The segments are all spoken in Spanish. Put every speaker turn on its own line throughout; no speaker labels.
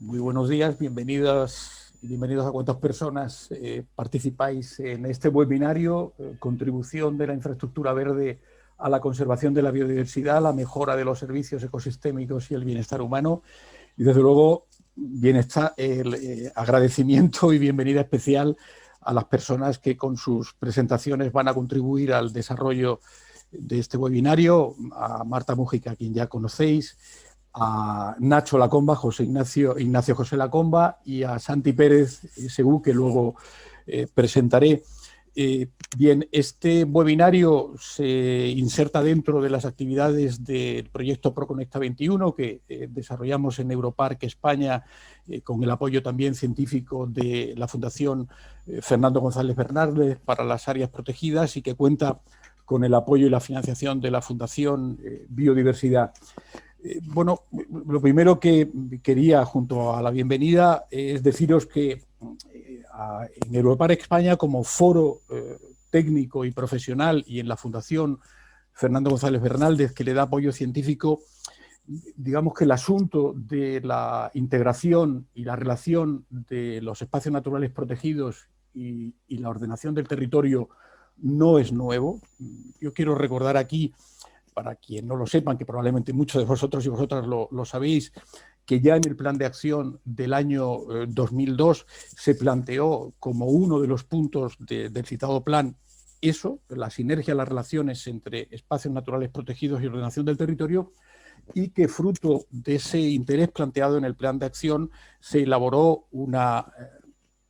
Muy buenos días, bienvenidas y bienvenidos a cuantas personas participáis en este webinario, contribución de la infraestructura verde a la conservación de la biodiversidad, la mejora de los servicios ecosistémicos y el bienestar humano. Y desde luego, bienestar, agradecimiento y bienvenida especial a las personas que con sus presentaciones van a contribuir al desarrollo de este webinario, a Marta Mújica, a quien ya conocéis, a Nacho Lacomba, Ignacio José Lacomba, y a Santi Pérez Segú, que luego presentaré. Bien, este webinario se inserta dentro de las actividades del proyecto ProConecta 21 que desarrollamos en Europark España, con el apoyo también científico de la Fundación Fernando González Bernardes para las áreas protegidas, y que cuenta con el apoyo y la financiación de la Fundación Biodiversidad. Bueno, lo primero que quería, junto a la bienvenida, es deciros que en Europark España, como foro técnico y profesional, y en la Fundación Fernando González Bernaldez, que le da apoyo científico, digamos que el asunto de la integración y la relación de los espacios naturales protegidos y la ordenación del territorio no es nuevo. Yo quiero recordar aquí, para quien no lo sepan, que probablemente muchos de vosotros y vosotras lo sabéis, que ya en el plan de acción del año 2002 se planteó como uno de los puntos del citado plan eso, la sinergia, las relaciones entre espacios naturales protegidos y ordenación del territorio, y que fruto de ese interés planteado en el plan de acción se elaboró una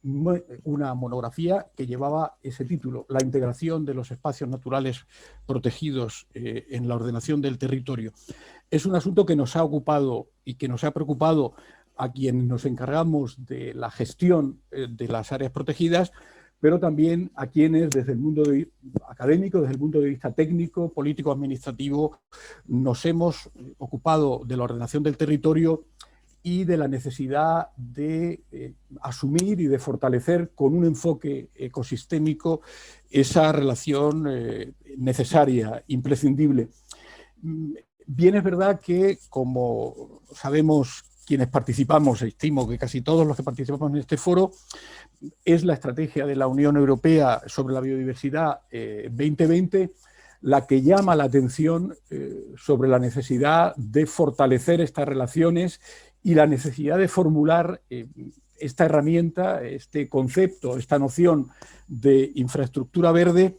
monografía que llevaba ese título, la integración de los espacios naturales protegidos en la ordenación del territorio. Es un asunto que nos ha ocupado y que nos ha preocupado a quienes nos encargamos de la gestión de las áreas protegidas, pero también a quienes desde el mundo académico, desde el punto de vista técnico, político, administrativo, nos hemos ocupado de la ordenación del territorio y de la necesidad de asumir y de fortalecer con un enfoque ecosistémico esa relación necesaria, imprescindible. Bien, es verdad que, como sabemos quienes participamos, estimo que casi todos los que participamos en este foro, es la estrategia de la Unión Europea sobre la biodiversidad 2020 la que llama la atención sobre la necesidad de fortalecer estas relaciones y la necesidad de formular esta herramienta, este concepto, esta noción de infraestructura verde,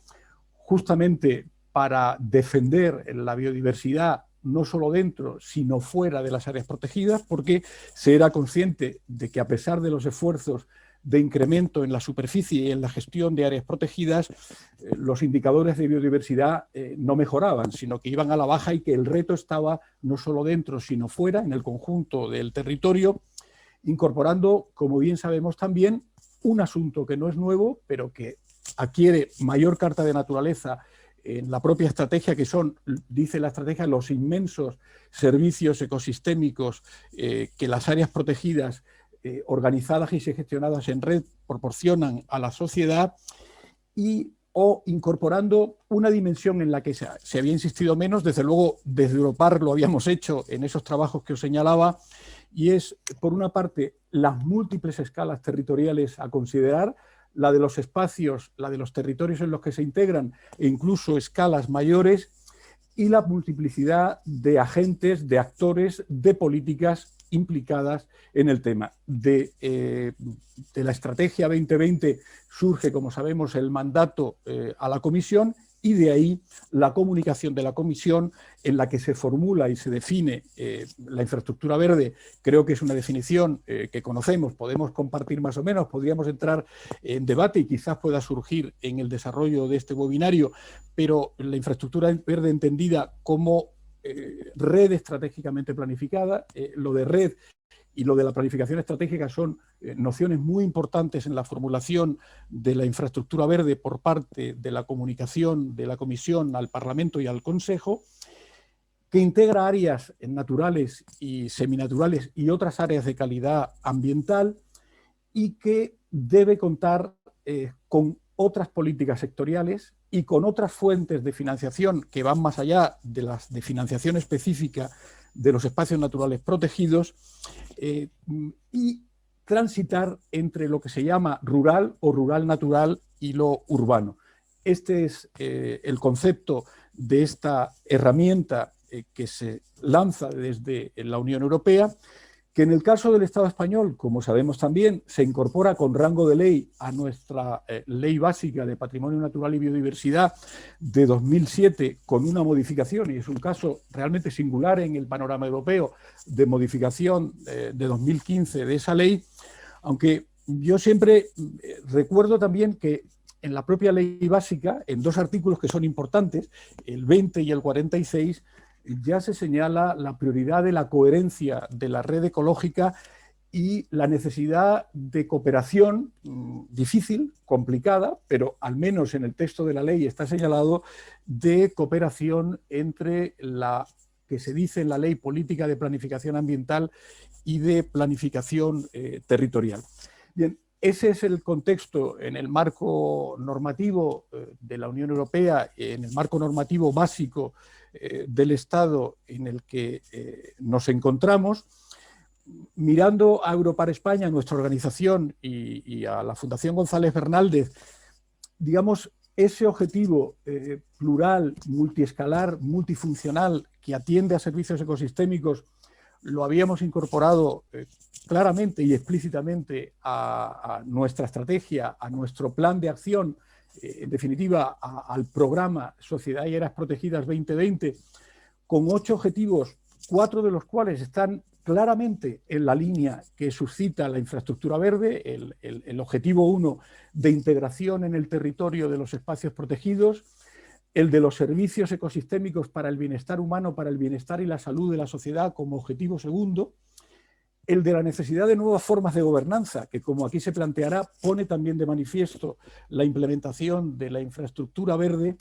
justamente para defender la biodiversidad no solo dentro, sino fuera de las áreas protegidas, porque se era consciente de que, a pesar de los esfuerzos de incremento en la superficie y en la gestión de áreas protegidas, los indicadores de biodiversidad no mejoraban, sino que iban a la baja, y que el reto estaba no solo dentro, sino fuera, en el conjunto del territorio, incorporando, como bien sabemos también, un asunto que no es nuevo, pero que adquiere mayor carta de naturaleza en la propia estrategia, que son, dice la estrategia, los inmensos servicios ecosistémicos que las áreas protegidas organizadas y gestionadas en red proporcionan a la sociedad, o incorporando una dimensión en la que se había insistido menos. Desde luego, desde Europark lo habíamos hecho en esos trabajos que os señalaba, y es, por una parte, las múltiples escalas territoriales a considerar, la de los espacios, la de los territorios en los que se integran, e incluso escalas mayores, y la multiplicidad de agentes, de actores, de políticas implicadas en el tema. De la Estrategia 2020 surge, como sabemos, el mandato a la Comisión, y de ahí la comunicación de la Comisión, en la que se formula y se define la infraestructura verde. Creo que es una definición que conocemos, podemos compartir más o menos, podríamos entrar en debate y quizás pueda surgir en el desarrollo de este webinario, pero la infraestructura verde entendida como red estratégicamente planificada. Lo de red y lo de la planificación estratégica son nociones muy importantes en la formulación de la infraestructura verde por parte de la comunicación de la Comisión al Parlamento y al Consejo, que integra áreas naturales y seminaturales y otras áreas de calidad ambiental, y que debe contar con otras políticas sectoriales y con otras fuentes de financiación que van más allá de las de financiación específica de los espacios naturales protegidos y transitar entre lo que se llama rural o rural natural y lo urbano. Este es el concepto de esta herramienta que se lanza desde la Unión Europea, que en el caso del Estado español, como sabemos también, se incorpora con rango de ley a nuestra Ley Básica de Patrimonio Natural y Biodiversidad de 2007, con una modificación, y es un caso realmente singular en el panorama europeo, de modificación de 2015 de esa ley, aunque yo siempre recuerdo también que en la propia Ley Básica, en dos artículos que son importantes, el 20 y el 46, ya se señala la prioridad de la coherencia de la red ecológica y la necesidad de cooperación difícil, complicada, pero al menos en el texto de la ley está señalado, de cooperación entre la que se dice en la ley política de planificación ambiental y de planificación territorial. Bien, ese es el contexto en el marco normativo de la Unión Europea, en el marco normativo básico del Estado en el que nos encontramos. Mirando a Europar España, nuestra organización, y a la Fundación González Bernaldez, digamos, ese objetivo plural, multiescalar, multifuncional, que atiende a servicios ecosistémicos, lo habíamos incorporado claramente y explícitamente a nuestra estrategia, a nuestro plan de acción, en definitiva, al programa Sociedad y Áreas Protegidas 2020, con 8 objetivos, 4 de los cuales están claramente en la línea que suscita la infraestructura verde, el objetivo 1 de integración en el territorio de los espacios protegidos, el de los servicios ecosistémicos para el bienestar humano, para el bienestar y la salud de la sociedad como objetivo segundo, el de la necesidad de nuevas formas de gobernanza, que como aquí se planteará, pone también de manifiesto la implementación de la infraestructura verde,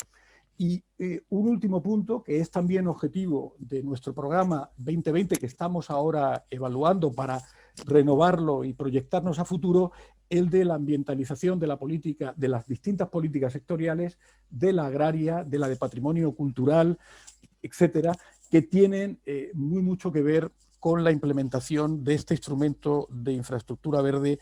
y un último punto, que es también objetivo de nuestro programa 2020, que estamos ahora evaluando para renovarlo y proyectarnos a futuro, el de la ambientalización de la política, de las distintas políticas sectoriales, de la agraria, de la de patrimonio cultural, etcétera, que tienen mucho que ver con la implementación de este instrumento de infraestructura verde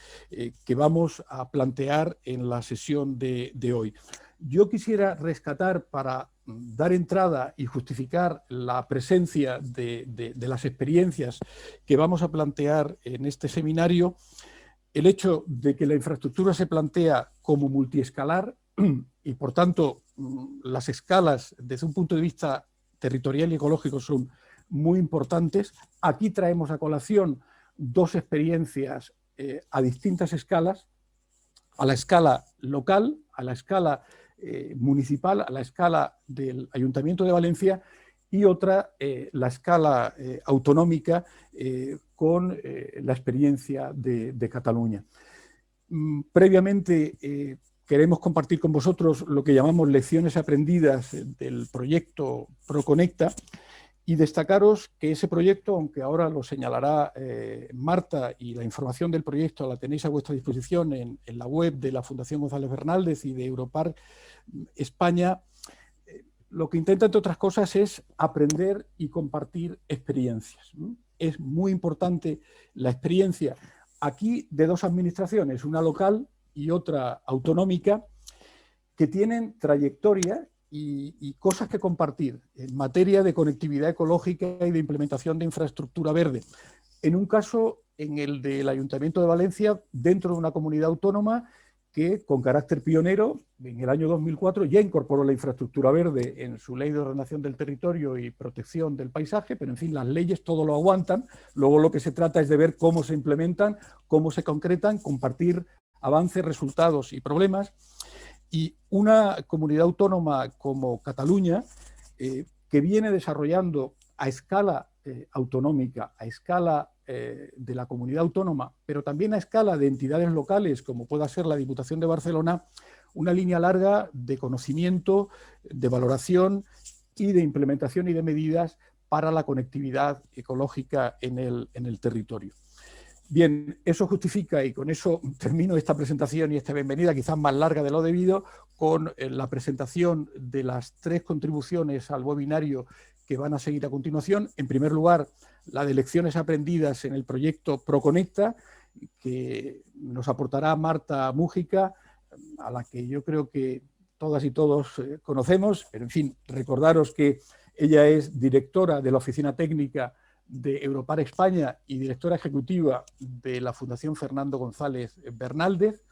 que vamos a plantear en la sesión de hoy. Yo quisiera rescatar, para dar entrada y justificar la presencia de las experiencias que vamos a plantear en este seminario, el hecho de que la infraestructura se plantea como multiescalar y, por tanto, las escalas desde un punto de vista territorial y ecológico son muy importantes. Aquí traemos a colación 2 experiencias a distintas escalas, a la escala local, a la escala municipal, a la escala del Ayuntamiento de Valencia, y otra, la escala autonómica, con la experiencia de Cataluña. Previamente queremos compartir con vosotros lo que llamamos lecciones aprendidas del proyecto ProConecta, y destacaros que ese proyecto, aunque ahora lo señalará Marta, y la información del proyecto la tenéis a vuestra disposición en la web de la Fundación González Bernaldez y de Europar España, lo que intenta, entre otras cosas, es aprender y compartir experiencias. Es muy importante la experiencia aquí de 2 administraciones, una local y otra autonómica, que tienen trayectoria y cosas que compartir en materia de conectividad ecológica y de implementación de infraestructura verde. En un caso, en el del Ayuntamiento de Valencia, dentro de una comunidad autónoma que, con carácter pionero, en el año 2004 ya incorporó la infraestructura verde en su Ley de Ordenación del Territorio y Protección del Paisaje, pero en fin, las leyes todo lo aguantan. Luego lo que se trata es de ver cómo se implementan, cómo se concretan, compartir avances, resultados y problemas. Y una comunidad autónoma como Cataluña, que viene desarrollando a escala autonómica, a escala de la comunidad autónoma, pero también a escala de entidades locales, como pueda ser la Diputación de Barcelona, una línea larga de conocimiento, de valoración y de implementación y de medidas para la conectividad ecológica en el territorio. Bien, eso justifica, y con eso termino esta presentación y esta bienvenida, quizás más larga de lo debido, con la presentación de las 3 contribuciones al webinario que van a seguir a continuación. En primer lugar, la de lecciones aprendidas en el proyecto Proconecta, que nos aportará Marta Mújica, a la que yo creo que todas y todos conocemos, pero en fin, recordaros que ella es directora de la Oficina Técnica de Europar España y directora ejecutiva de la Fundación Fernando González Bernaldez.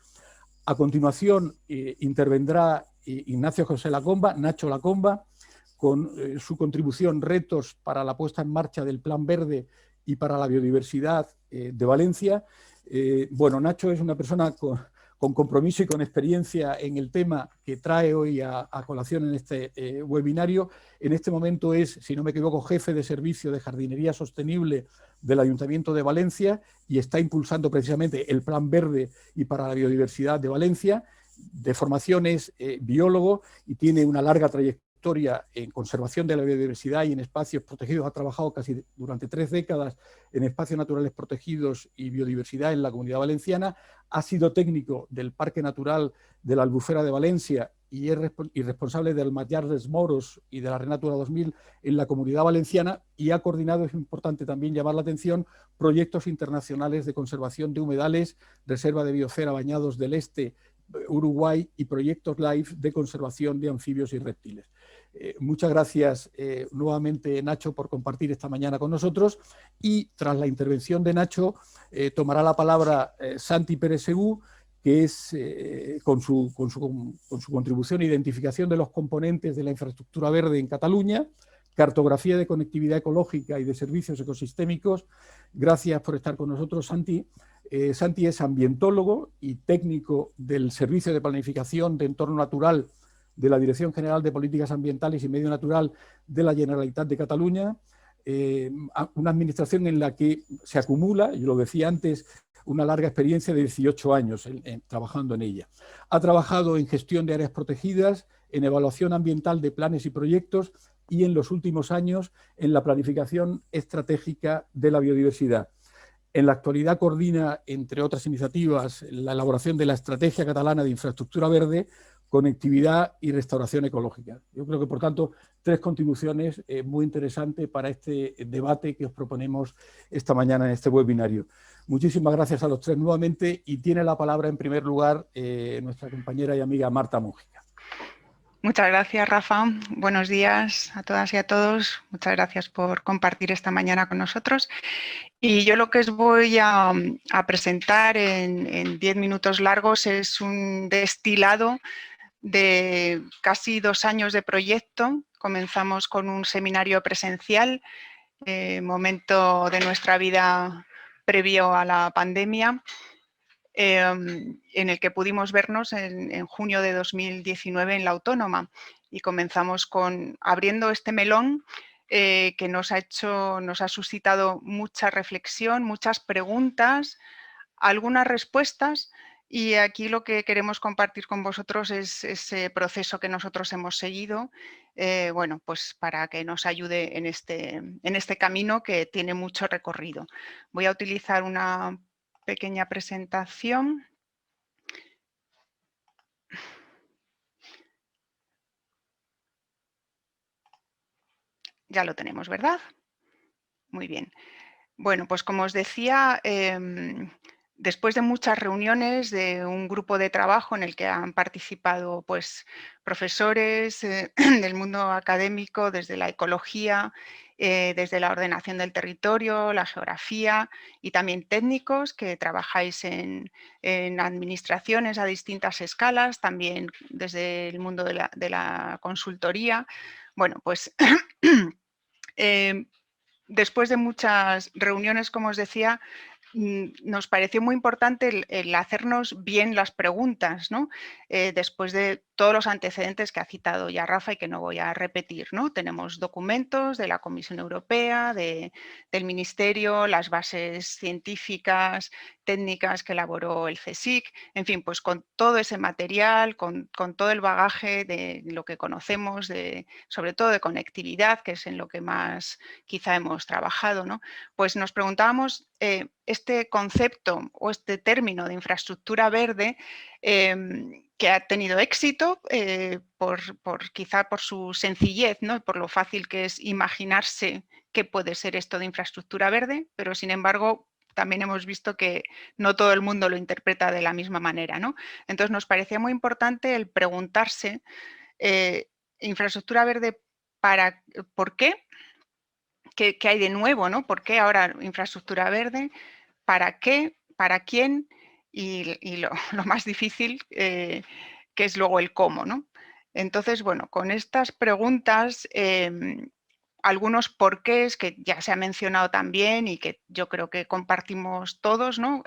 A continuación intervendrá Ignacio José Lacomba, Nacho Lacomba, con su contribución Retos para la puesta en marcha del Plan Verde y para la biodiversidad de Valencia. Bueno, Nacho es una persona con compromiso y con experiencia en el tema que trae hoy a colación en este webinario. En este momento es, si no me equivoco, jefe de servicio de jardinería sostenible del Ayuntamiento de Valencia y está impulsando precisamente el Plan Verde y para la biodiversidad de Valencia. De formación es biólogo y tiene una larga trayectoria en conservación de la biodiversidad y en espacios protegidos. Ha trabajado casi durante 3 décadas en espacios naturales protegidos y biodiversidad en la Comunidad Valenciana. Ha sido técnico del Parque Natural de la Albufera de Valencia y es responsable del Mallar dels Moros y de la Renatura 2000 en la Comunidad Valenciana, y ha coordinado, es importante también llamar la atención, proyectos internacionales de conservación de humedales, reserva de biosfera Bañados del Este, Uruguay, y proyectos LIFE de conservación de anfibios y reptiles. Muchas gracias nuevamente, Nacho, por compartir esta mañana con nosotros, y tras la intervención de Nacho tomará la palabra Santi Pérez Segú, que es con su contribución e identificación de los componentes de la infraestructura verde en Cataluña, cartografía de conectividad ecológica y de servicios ecosistémicos. Gracias por estar con nosotros, Santi. Santi es ambientólogo y técnico del Servicio de Planificación de Entorno Natural de la Dirección General de Políticas Ambientales y Medio Natural de la Generalitat de Cataluña, una administración en la que se acumula, yo lo decía antes, una larga experiencia de 18 años trabajando en ella. Ha trabajado en gestión de áreas protegidas, en evaluación ambiental de planes y proyectos y en los últimos años en la planificación estratégica de la biodiversidad. En la actualidad coordina, entre otras iniciativas, la elaboración de la Estrategia Catalana de Infraestructura Verde, Conectividad y Restauración Ecológica. Yo creo que, por tanto, 3 contribuciones muy interesantes para este debate que os proponemos esta mañana en este webinario. Muchísimas gracias a los 3 nuevamente, y tiene la palabra en primer lugar nuestra compañera y amiga Marta Mújica.
Muchas gracias, Rafa. Buenos días a todas y a todos. Muchas gracias por compartir esta mañana con nosotros. Y yo lo que os voy a presentar en 10 minutos largos es un destilado de casi 2 años de proyecto. Comenzamos con un seminario presencial, momento de nuestra vida previo a la pandemia, en el que pudimos vernos en junio de 2019 en la Autónoma, y comenzamos abriendo este melón que nos ha suscitado mucha reflexión, muchas preguntas, algunas respuestas, y aquí lo que queremos compartir con vosotros es ese proceso que nosotros hemos seguido, bueno, pues para que nos ayude en este camino que tiene mucho recorrido. Voy a utilizar una pequeña presentación. Ya lo tenemos, ¿verdad? Muy bien. Bueno, pues como os decía, después de muchas reuniones de un grupo de trabajo en el que han participado pues, profesores del mundo académico, desde la ecología, desde la ordenación del territorio, la geografía, y también técnicos que trabajáis en administraciones a distintas escalas, también desde el mundo de la consultoría. Bueno, pues después de muchas reuniones, como os decía, nos pareció muy importante el hacernos bien las preguntas, ¿no? Después de todos los antecedentes que ha citado ya Rafa y que no voy a repetir, ¿no? Tenemos documentos de la Comisión Europea, del Ministerio, las bases científicas, técnicas que elaboró el CSIC, en fin, pues con todo ese material, con todo el bagaje de lo que conocemos, sobre todo de conectividad, que es en lo que más quizá hemos trabajado, ¿no? Pues nos preguntábamos, este concepto o este término de infraestructura verde, que ha tenido éxito quizá por su sencillez, ¿no? Por lo fácil que es imaginarse qué puede ser esto de infraestructura verde, pero sin embargo también hemos visto que no todo el mundo lo interpreta de la misma manera, ¿no? Entonces nos parecía muy importante el preguntarse infraestructura verde ¿por qué? ¿Qué hay de nuevo, ¿no? ¿Por qué ahora infraestructura verde? ¿Para qué? ¿Para quién? Y lo más difícil, que es luego el cómo, ¿no? Entonces, bueno, con estas preguntas, algunos porqués que ya se ha mencionado también y que yo creo que compartimos todos, ¿no?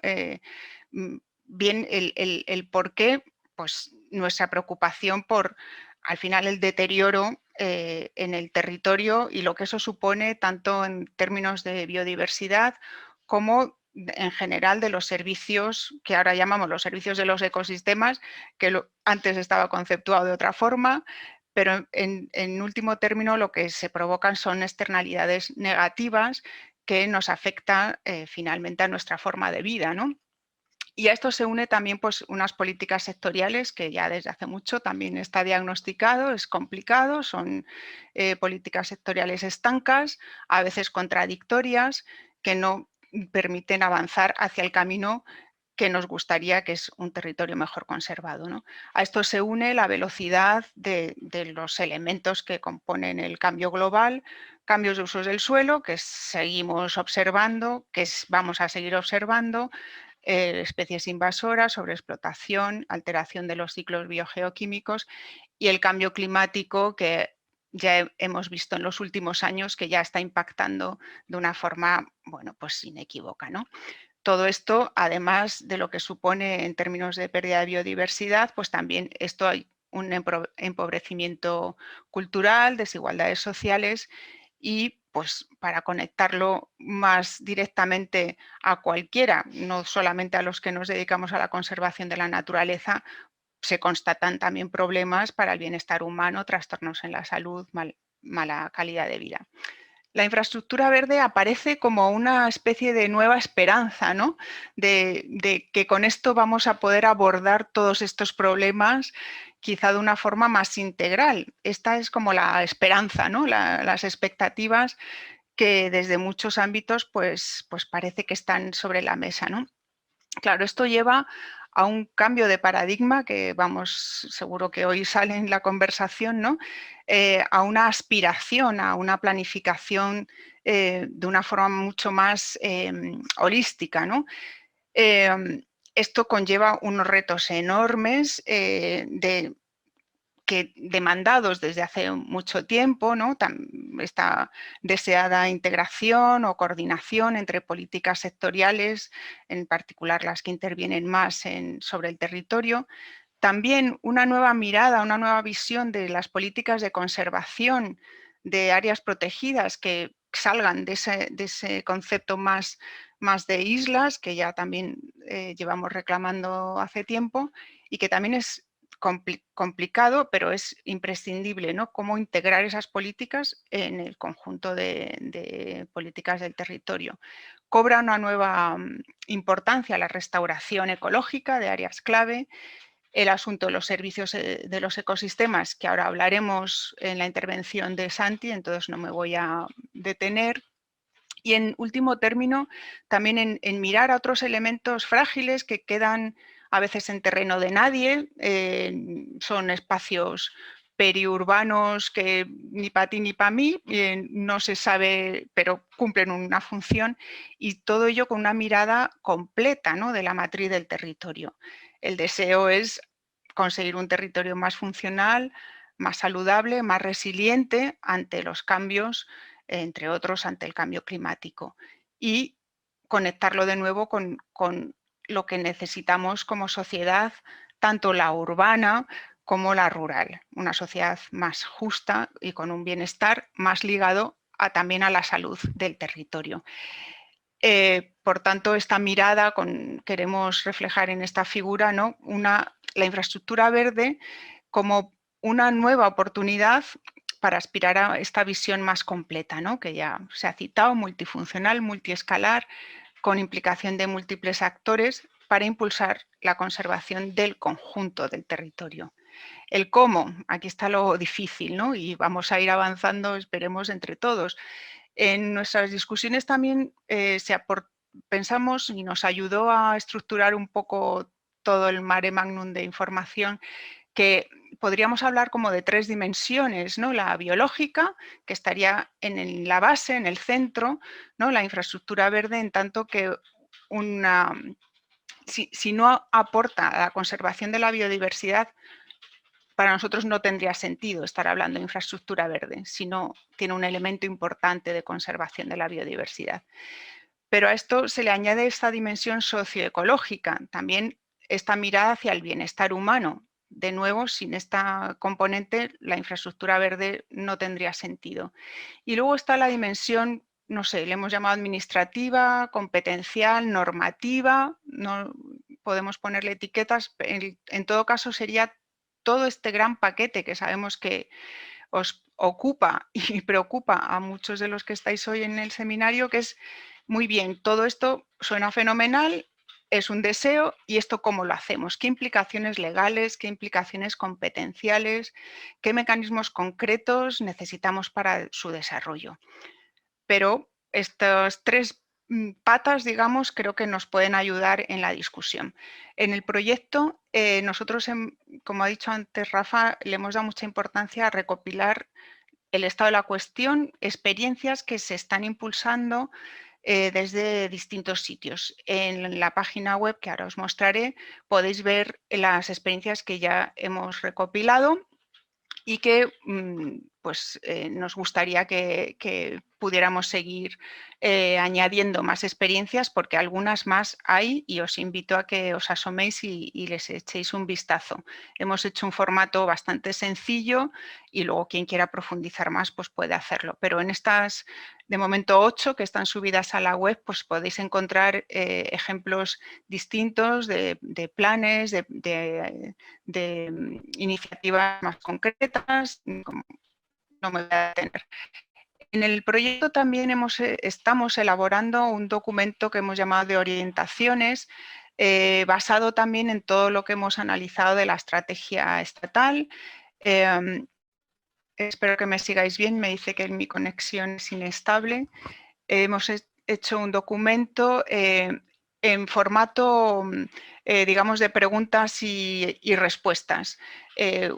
Bien, el por qué, pues nuestra preocupación por, al final, el deterioro en el territorio y lo que eso supone tanto en términos de biodiversidad como en general de los servicios que ahora llamamos los servicios de los ecosistemas, que antes estaba conceptuado de otra forma, pero en último término lo que se provocan son externalidades negativas que nos afectan finalmente a nuestra forma de vida, ¿no? Y a esto se une también pues, unas políticas sectoriales que ya desde hace mucho también está diagnosticado, es complicado, son políticas sectoriales estancas, a veces contradictorias, que no permiten avanzar hacia el camino que nos gustaría, que es un territorio mejor conservado, ¿no? A esto se une la velocidad de los elementos que componen el cambio global, cambios de usos del suelo que seguimos observando, vamos a seguir observando, especies invasoras, sobreexplotación, alteración de los ciclos biogeoquímicos y el cambio climático que ya hemos visto en los últimos años que ya está impactando de una forma, bueno, pues inequívoca, ¿no? Todo esto, además de lo que supone en términos de pérdida de biodiversidad, pues también esto hay un empobrecimiento cultural, desigualdades sociales y pues para conectarlo más directamente a cualquiera, no solamente a los que nos dedicamos a la conservación de la naturaleza, se constatan también problemas para el bienestar humano, trastornos en la salud, mala calidad de vida. La infraestructura verde aparece como una especie de nueva esperanza, ¿no? De que con esto vamos a poder abordar todos estos problemas quizá de una forma más integral. Esta es como la esperanza, ¿no? Las expectativas que desde muchos ámbitos pues parece que están sobre la mesa, ¿no? Claro, esto lleva a un cambio de paradigma que vamos, seguro que hoy sale en la conversación, ¿no? A una aspiración, a una planificación de una forma mucho más holística, ¿no? Esto conlleva unos retos enormes demandados desde hace mucho tiempo, ¿no? Esta deseada integración o coordinación entre políticas sectoriales, en particular las que intervienen más sobre el territorio. También una nueva mirada, una nueva visión de las políticas de conservación de áreas protegidas que salgan de ese concepto más de islas, que ya también llevamos reclamando hace tiempo, y que también es complicado, pero es imprescindible, ¿no? Cómo integrar esas políticas en el conjunto de políticas del territorio. Cobra una nueva importancia la restauración ecológica de áreas clave, el asunto de los servicios de los ecosistemas, que ahora hablaremos en la intervención de Santi, entonces no me voy a detener. Y en último término, también en mirar a otros elementos frágiles que quedan a veces en terreno de nadie, son espacios periurbanos que ni para ti ni para mí, no se sabe, pero cumplen una función, y todo ello con una mirada completa, ¿no? De la matriz del territorio. El deseo es conseguir un territorio más funcional, más saludable, más resiliente ante los cambios, entre otros ante el cambio climático, y conectarlo de nuevo con lo que necesitamos como sociedad, tanto la urbana como la rural, una sociedad más justa y con un bienestar más ligado también a la salud del territorio. Por tanto, esta mirada queremos reflejar en esta figura, ¿no? La infraestructura verde como una nueva oportunidad para aspirar a esta visión más completa, ¿no? Que ya se ha citado, multifuncional, multiescalar, con implicación de múltiples actores para impulsar la conservación del conjunto del territorio. El cómo, aquí está lo difícil, ¿no? Y vamos a ir avanzando, esperemos, entre todos. En nuestras discusiones también pensamos y nos ayudó a estructurar un poco todo el mare magnum de información, que podríamos hablar como de 3 dimensiones, ¿no? La biológica, que estaría en la base, en el centro, ¿no? La infraestructura verde, en tanto que si no aporta a la conservación de la biodiversidad, para nosotros no tendría sentido estar hablando de infraestructura verde, si no tiene un elemento importante de conservación de la biodiversidad. Pero a esto se le añade esta dimensión socioecológica, también esta mirada hacia el bienestar humano. De nuevo, sin esta componente, la infraestructura verde no tendría sentido. Y luego está la dimensión, no sé, le hemos llamado administrativa, competencial, normativa, no podemos ponerle etiquetas, en todo caso sería todo este gran paquete que sabemos que os ocupa y preocupa a muchos de los que estáis hoy en el seminario, que es, muy bien, todo esto suena fenomenal, es un deseo, y esto cómo lo hacemos, qué implicaciones legales, qué implicaciones competenciales, qué mecanismos concretos necesitamos para su desarrollo. Pero estas 3 patas, digamos, creo que nos pueden ayudar en la discusión. En el proyecto, nosotros, como ha dicho antes Rafa, le hemos dado mucha importancia a recopilar el estado de la cuestión, experiencias que se están impulsando desde distintos sitios. En la página web, que ahora os mostraré, podéis ver las experiencias que ya hemos recopilado y que pues, nos gustaría que pudiéramos seguir añadiendo más experiencias, porque algunas más hay, y os invito a que os asoméis y les echéis un vistazo. Hemos hecho un formato bastante sencillo y luego quien quiera profundizar más pues puede hacerlo. Pero en estas, de momento 8 que están subidas a la web, pues podéis encontrar ejemplos distintos de planes, de iniciativas más concretas. No me voy a detener. En el proyecto también estamos elaborando un documento que hemos llamado de orientaciones, basado también en todo lo que hemos analizado de la estrategia estatal. Espero que me sigáis bien, me dice que mi conexión es inestable. Hemos hecho un documento en formato, digamos, de preguntas y respuestas.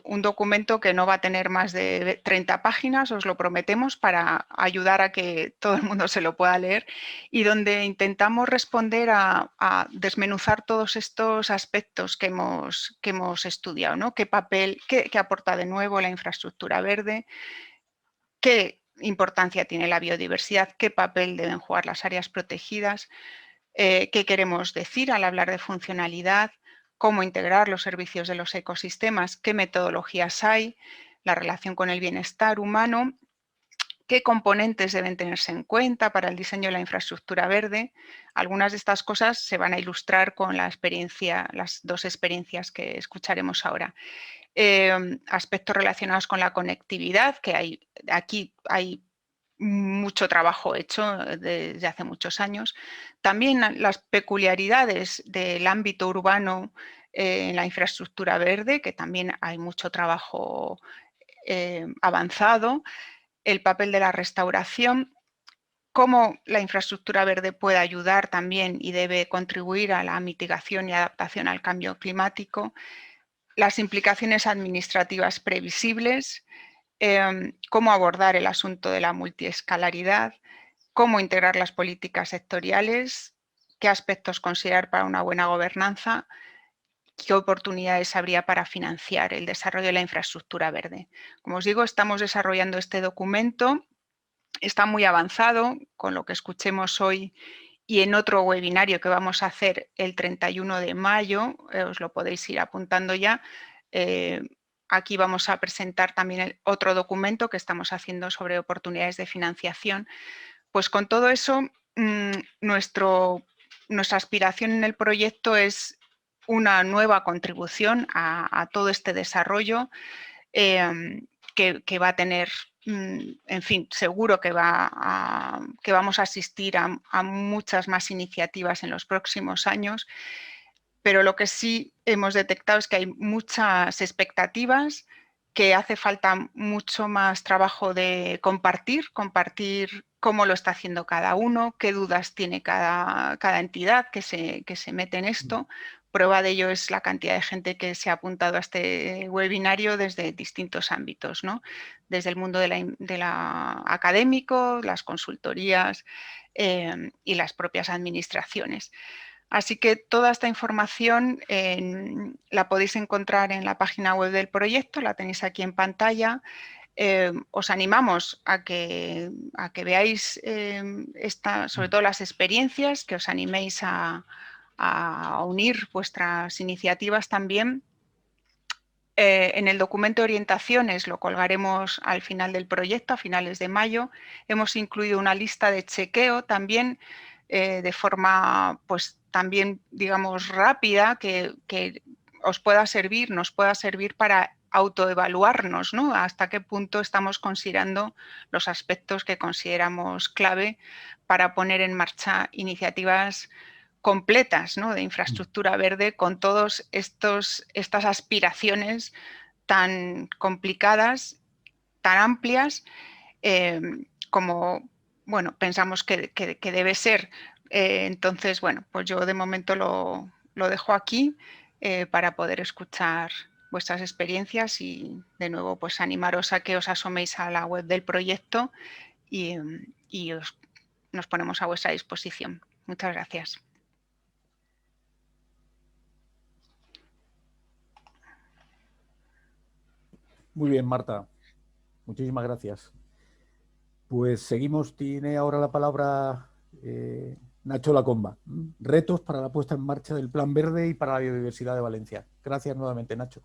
Un documento que no va a tener más de 30 páginas, os lo prometemos, para ayudar a que todo el mundo se lo pueda leer, y donde intentamos responder a desmenuzar todos estos aspectos que hemos estudiado, ¿no? ¿Qué papel, qué aporta de nuevo la infraestructura verde? ¿Qué importancia tiene la biodiversidad? ¿Qué papel deben jugar las áreas protegidas? ¿Qué queremos decir al hablar de funcionalidad? ¿Cómo integrar los servicios de los ecosistemas? ¿Qué metodologías hay? La relación con el bienestar humano. ¿Qué componentes deben tenerse en cuenta para el diseño de la infraestructura verde? Algunas de estas cosas se van a ilustrar con las 2 experiencias que escucharemos ahora. Aspectos relacionados con la conectividad, que aquí hay mucho trabajo hecho desde hace muchos años. También las peculiaridades del ámbito urbano en la infraestructura verde, que también hay mucho trabajo avanzado. El papel de la restauración, cómo la infraestructura verde puede ayudar también y debe contribuir a la mitigación y adaptación al cambio climático. Las implicaciones administrativas previsibles, cómo abordar el asunto de la multiescalaridad, cómo integrar las políticas sectoriales, qué aspectos considerar para una buena gobernanza, qué oportunidades habría para financiar el desarrollo de la infraestructura verde. Como os digo, estamos desarrollando este documento, está muy avanzado con lo que escuchemos hoy y en otro webinario que vamos a hacer el 31 de mayo, os lo podéis ir apuntando ya. Aquí vamos a presentar también otro documento que estamos haciendo sobre oportunidades de financiación. Pues con todo eso, nuestra aspiración en el proyecto es una nueva contribución a todo este desarrollo que va a tener, en fin, seguro que vamos a asistir a muchas más iniciativas en los próximos años. pero lo que sí hemos detectado es que hay muchas expectativas, que hace falta mucho más trabajo de compartir cómo lo está haciendo cada uno, qué dudas tiene cada entidad que se mete en esto. Prueba de ello es la cantidad de gente que se ha apuntado a este webinario desde distintos ámbitos, ¿no? Desde el mundo académico, las consultorías y las propias administraciones. Así que toda esta información la podéis encontrar en la página web del proyecto, la tenéis aquí en pantalla. Os animamos a que veáis sobre todo las experiencias, que os animéis a unir vuestras iniciativas también. En el documento de orientaciones, lo colgaremos al final del proyecto, a finales de mayo. Hemos incluido una lista de chequeo también, de forma, pues también, digamos, rápida, que os pueda servir, nos pueda servir para autoevaluarnos, ¿no? Hasta qué punto estamos considerando los aspectos que consideramos clave para poner en marcha iniciativas completas, ¿no? De infraestructura verde, con todas estas aspiraciones tan complicadas, tan amplias, como bueno, pensamos que debe ser. Entonces, bueno, pues yo de momento lo dejo aquí para poder escuchar vuestras experiencias y de nuevo pues animaros a que os asoméis a la web del proyecto y nos ponemos a vuestra disposición. Muchas gracias.
Muy bien, Marta. Muchísimas gracias. Pues seguimos. Tiene ahora la palabra Nacho Lacomba. Retos para la puesta en marcha del Plan Verde y para la biodiversidad de Valencia. Gracias nuevamente, Nacho.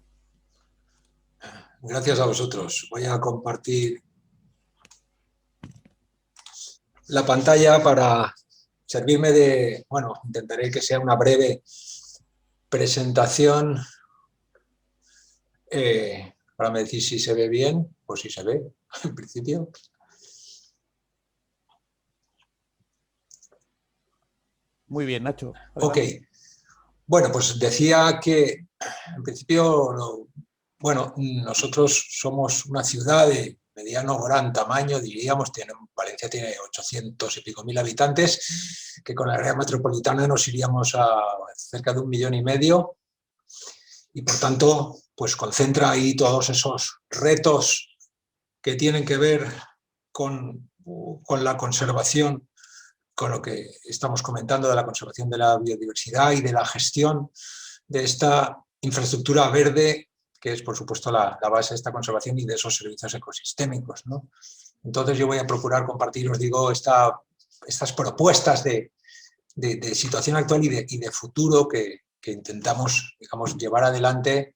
Gracias a vosotros. Voy a compartir la pantalla para servirme de, bueno, intentaré que sea una breve presentación. Ahora me decís si se ve bien, pues si se ve, en principio.
Muy bien, Nacho.
Adelante. Ok. Bueno, pues decía que, en principio, bueno, nosotros somos una ciudad de mediano gran tamaño, diríamos. Valencia tiene 800 y pico mil habitantes, que con la área metropolitana nos iríamos a cerca de 1,5 millones, y por tanto pues concentra ahí todos esos retos que tienen que ver con la conservación, con lo que estamos comentando de la conservación de la biodiversidad y de la gestión de esta infraestructura verde, que es, por supuesto, la base de esta conservación y de esos servicios ecosistémicos, ¿no? Entonces yo voy a procurar compartir, os digo, estas propuestas de situación actual y de futuro que intentamos, digamos, llevar adelante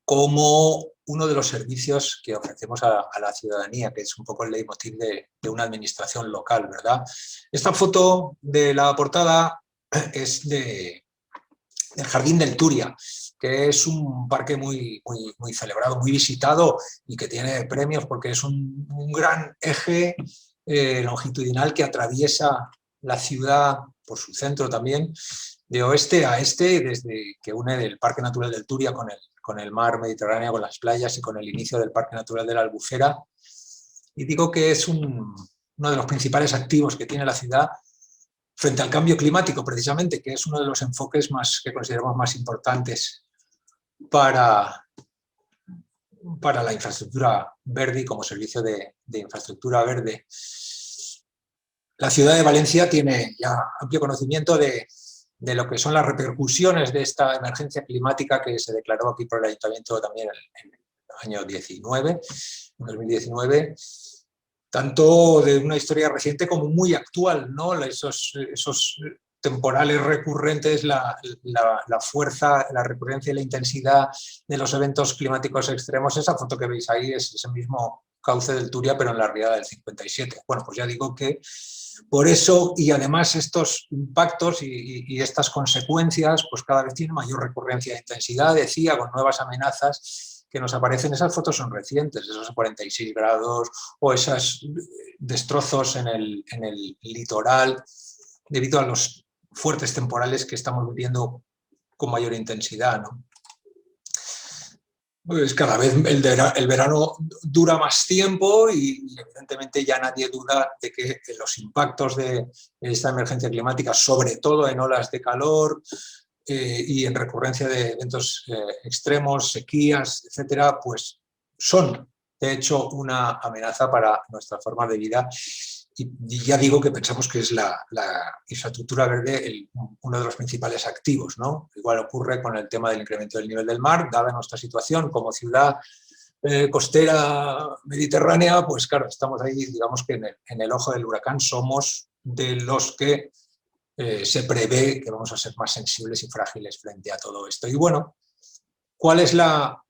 como uno de los servicios que ofrecemos a la ciudadanía, que es un poco el leitmotiv de una administración local, ¿verdad? Esta foto de la portada es del Jardín del Turia, que es un parque muy celebrado, muy visitado y que tiene premios porque es un gran eje longitudinal que atraviesa la ciudad por su centro también, de oeste a este, desde que une el Parque Natural del Turia con el mar Mediterráneo, con las playas y con el inicio del Parque Natural de la Albufera. Y digo que es uno de los principales activos que tiene la ciudad frente al cambio climático, precisamente, que es uno de los enfoques que consideramos más importantes para la infraestructura verde y como servicio de infraestructura verde. La ciudad de Valencia tiene ya amplio conocimiento de lo que son las repercusiones de esta emergencia climática que se declaró aquí por el Ayuntamiento también en el año 2019, tanto de una historia reciente como muy actual, ¿no? Esos temporales recurrentes, la fuerza, la recurrencia y la intensidad de los eventos climáticos extremos. Esa foto que veis ahí es ese mismo cauce del Turia, pero en la riada del 57. Bueno, pues ya digo que por eso, y además estos impactos y estas consecuencias, pues cada vez tienen mayor recurrencia e intensidad, decía, con nuevas amenazas que nos aparecen. Esas fotos son recientes, esos 46 grados o esos destrozos en el litoral, debido a los fuertes temporales que estamos viviendo con mayor intensidad, ¿no? Pues cada vez el verano dura más tiempo y evidentemente ya nadie duda de que los impactos de esta emergencia climática, sobre todo en olas de calor y en recurrencia de eventos extremos, sequías, etcétera, pues son de hecho una amenaza para nuestra forma de vida. Y ya digo que pensamos que es la infraestructura verde uno de los principales activos, ¿no? Igual ocurre con el tema del incremento del nivel del mar, dada nuestra situación como ciudad costera mediterránea, pues claro, estamos ahí, digamos que en el ojo del huracán. Somos de los que se prevé que vamos a ser más sensibles y frágiles frente a todo esto. Y bueno, ¿cuál es la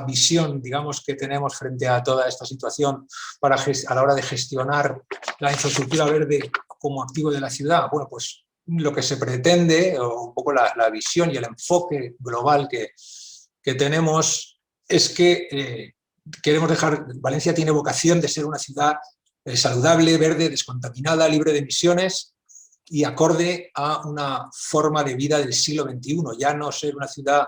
visión, digamos, que tenemos frente a toda esta situación a la hora de gestionar la infraestructura verde como activo de la ciudad? Bueno, pues lo que se pretende, o un poco la visión y el enfoque global que tenemos, es que queremos Valencia tiene vocación de ser una ciudad saludable, verde, descontaminada, libre de emisiones y acorde a una forma de vida del siglo XXI, ya no ser una ciudad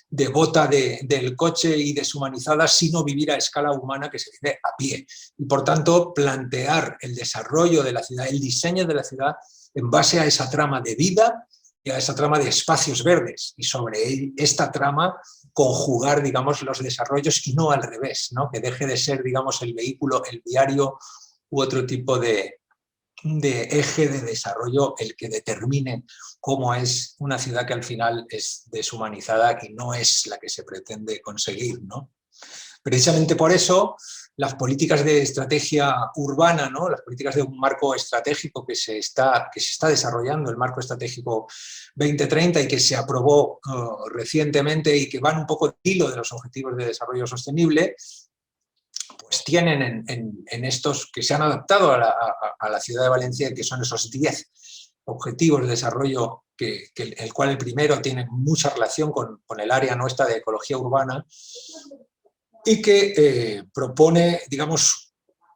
devota del coche y deshumanizada, sino vivir a escala humana, que se vive a pie. Y por tanto, plantear el desarrollo de la ciudad, el diseño de la ciudad en base a esa trama de vida y a esa trama de espacios verdes. Y sobre esta trama conjugar, digamos, los desarrollos y no al revés, ¿no? Que deje de ser, digamos, el vehículo, el viario u otro tipo de eje de desarrollo el que determine cómo es una ciudad que al final es deshumanizada y no es la que se pretende conseguir, ¿no? Precisamente por eso las políticas de estrategia urbana, ¿no? Las políticas de un marco estratégico que se está desarrollando, el marco estratégico 2030 y que se aprobó recientemente y que van un poco al hilo de los objetivos de desarrollo sostenible, pues tienen en estos que se han adaptado a la ciudad de Valencia, que son esos 10 objetivos de desarrollo, el cual el primero tiene mucha relación con el área nuestra de ecología urbana y que propone, digamos,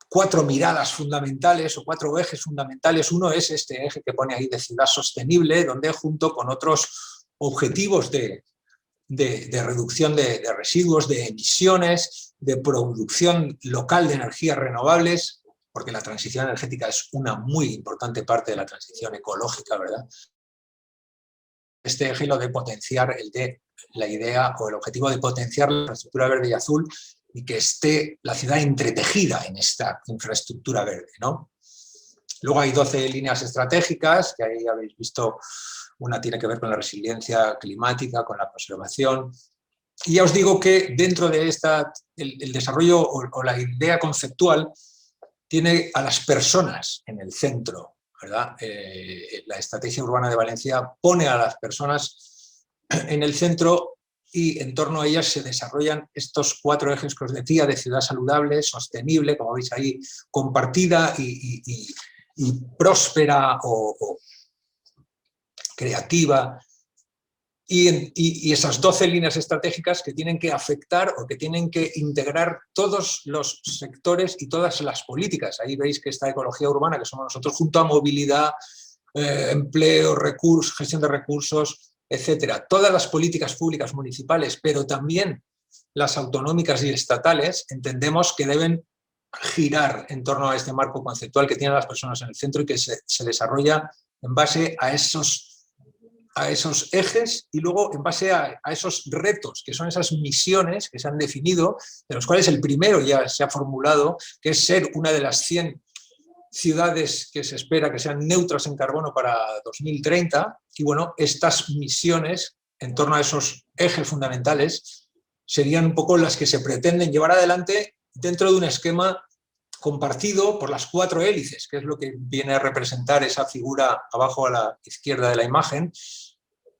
4 miradas fundamentales o 4 ejes fundamentales. Uno es este eje que pone ahí de ciudad sostenible, donde junto con otros objetivos de reducción de residuos, de emisiones, de producción local de energías renovables, porque la transición energética es una muy importante parte de la transición ecológica, ¿verdad? Este eje lo de potenciar, la idea o el objetivo de potenciar la infraestructura verde y azul y que esté la ciudad entretejida en esta infraestructura verde, ¿no? Luego hay 12 líneas estratégicas, que ahí habéis visto. Una tiene que ver con la resiliencia climática, con la conservación. Y ya os digo que dentro de el desarrollo o la idea conceptual tiene a las personas en el centro, ¿verdad? La estrategia urbana de Valencia pone a las personas en el centro y en torno a ellas se desarrollan estos 4 ejes que os decía, de ciudad saludable, sostenible, como veis ahí, compartida y próspera o creativa, y esas 12 líneas estratégicas que tienen que afectar o que tienen que integrar todos los sectores y todas las políticas. Ahí veis que esta ecología urbana, que somos nosotros, junto a movilidad, empleo, recursos, gestión de recursos, etcétera. Todas las políticas públicas municipales, pero también las autonómicas y estatales, entendemos que deben girar en torno a este marco conceptual que tienen las personas en el centro y que se desarrolla en base a esos ejes y luego en base a esos retos, que son esas misiones que se han definido, de los cuales el primero ya se ha formulado, que es ser una de las 100 ciudades que se espera que sean neutras en carbono para 2030. Y bueno, estas misiones en torno a esos ejes fundamentales serían un poco las que se pretenden llevar adelante dentro de un esquema compartido por las 4 hélices, que es lo que viene a representar esa figura abajo a la izquierda de la imagen,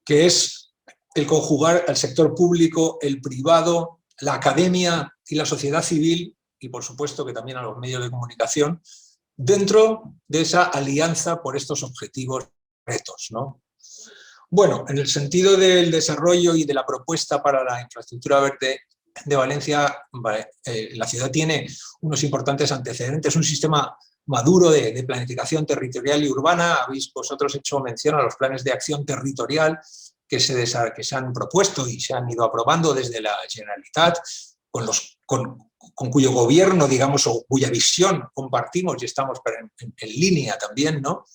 que es el conjugar al sector público, el privado, la academia y la sociedad civil, y por supuesto que también a los medios de comunicación, dentro de esa alianza por estos objetivos retos, ¿no? Bueno, en el sentido del desarrollo y de la propuesta para la infraestructura verde de Valencia, la ciudad tiene unos importantes antecedentes, un sistema maduro de planificación territorial y urbana. Habéis vosotros hecho mención a los planes de acción territorial que se han propuesto y se han ido aprobando desde la Generalitat, con cuyo gobierno, digamos, o cuya visión compartimos y estamos en línea también, ¿no?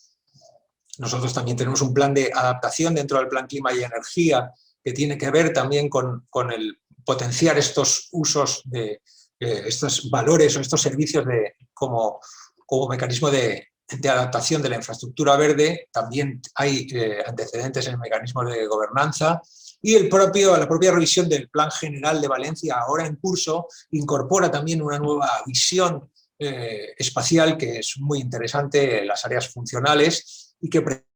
Nosotros también tenemos un plan de adaptación dentro del Plan Clima y Energía que tiene que ver también con el potenciar estos usos de estos valores o estos servicios como mecanismo de adaptación de la infraestructura verde. También hay antecedentes en mecanismos de gobernanza, y la propia revisión del Plan General de Valencia, ahora en curso, incorpora también una nueva visión espacial que es muy interesante en las áreas funcionales y que pretende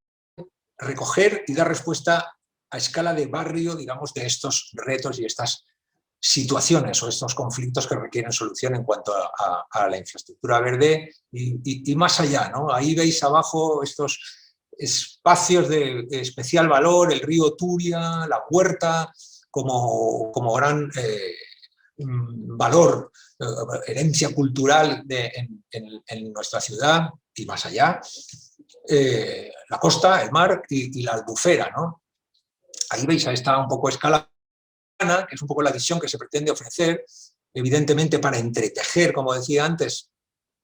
recoger y dar respuesta a escala de barrio, digamos, de estos retos y estas situaciones o estos conflictos que requieren solución en cuanto a la infraestructura verde y más allá, ¿no? Ahí veis abajo estos espacios de especial valor, el río Turia, la huerta, como gran valor, herencia cultural en nuestra ciudad y más allá, la costa, el mar y la albufera, ¿no? Ahí veis a esta un poco escala, que es un poco la visión que se pretende ofrecer, evidentemente para entretejer, como decía antes,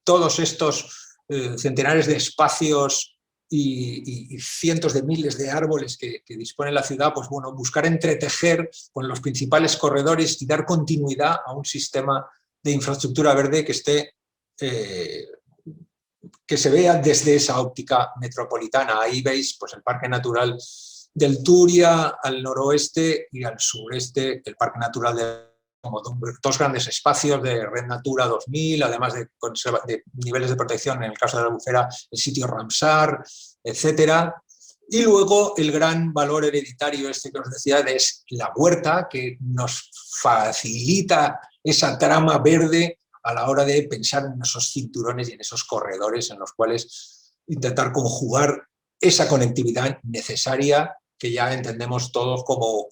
todos estos centenares de espacios y cientos de miles de árboles que dispone la ciudad, pues bueno, buscar entretejer con los principales corredores y dar continuidad a un sistema de infraestructura verde que se vea desde esa óptica metropolitana. Ahí veis pues, el Parque Natural del Turia al noroeste y al sureste, el Parque Natural como dos grandes espacios de Red Natura 2000, además de niveles de protección, en el caso de la albufera, el sitio Ramsar, etcétera. Y luego el gran valor hereditario que os decía es la huerta, que nos facilita esa trama verde a la hora de pensar en esos cinturones y en esos corredores en los cuales intentar conjugar esa conectividad necesaria que ya entendemos todos como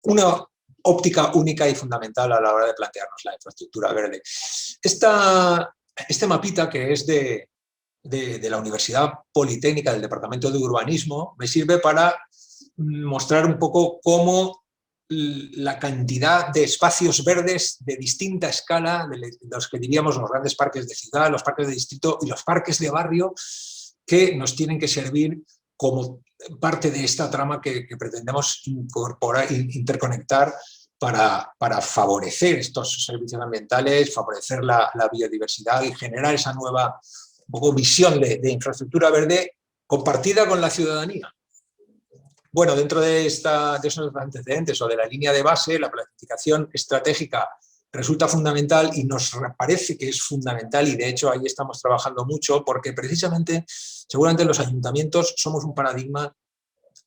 una óptica única y fundamental a la hora de plantearnos la infraestructura verde. Este mapita, que es de la Universidad Politécnica del Departamento de Urbanismo, me sirve para mostrar un poco cómo la cantidad de espacios verdes de distinta escala, de los que diríamos los grandes parques de ciudad, los parques de distrito y los parques de barrio, que nos tienen que servir como parte de esta trama que pretendemos incorporar, interconectar para favorecer estos servicios ambientales, favorecer la biodiversidad y generar esa nueva visión de infraestructura verde compartida con la ciudadanía. Bueno, dentro de esos antecedentes o de la línea de base, la planificación estratégica resulta fundamental y nos parece que es fundamental, y de hecho ahí estamos trabajando mucho, porque precisamente seguramente los ayuntamientos somos un paradigma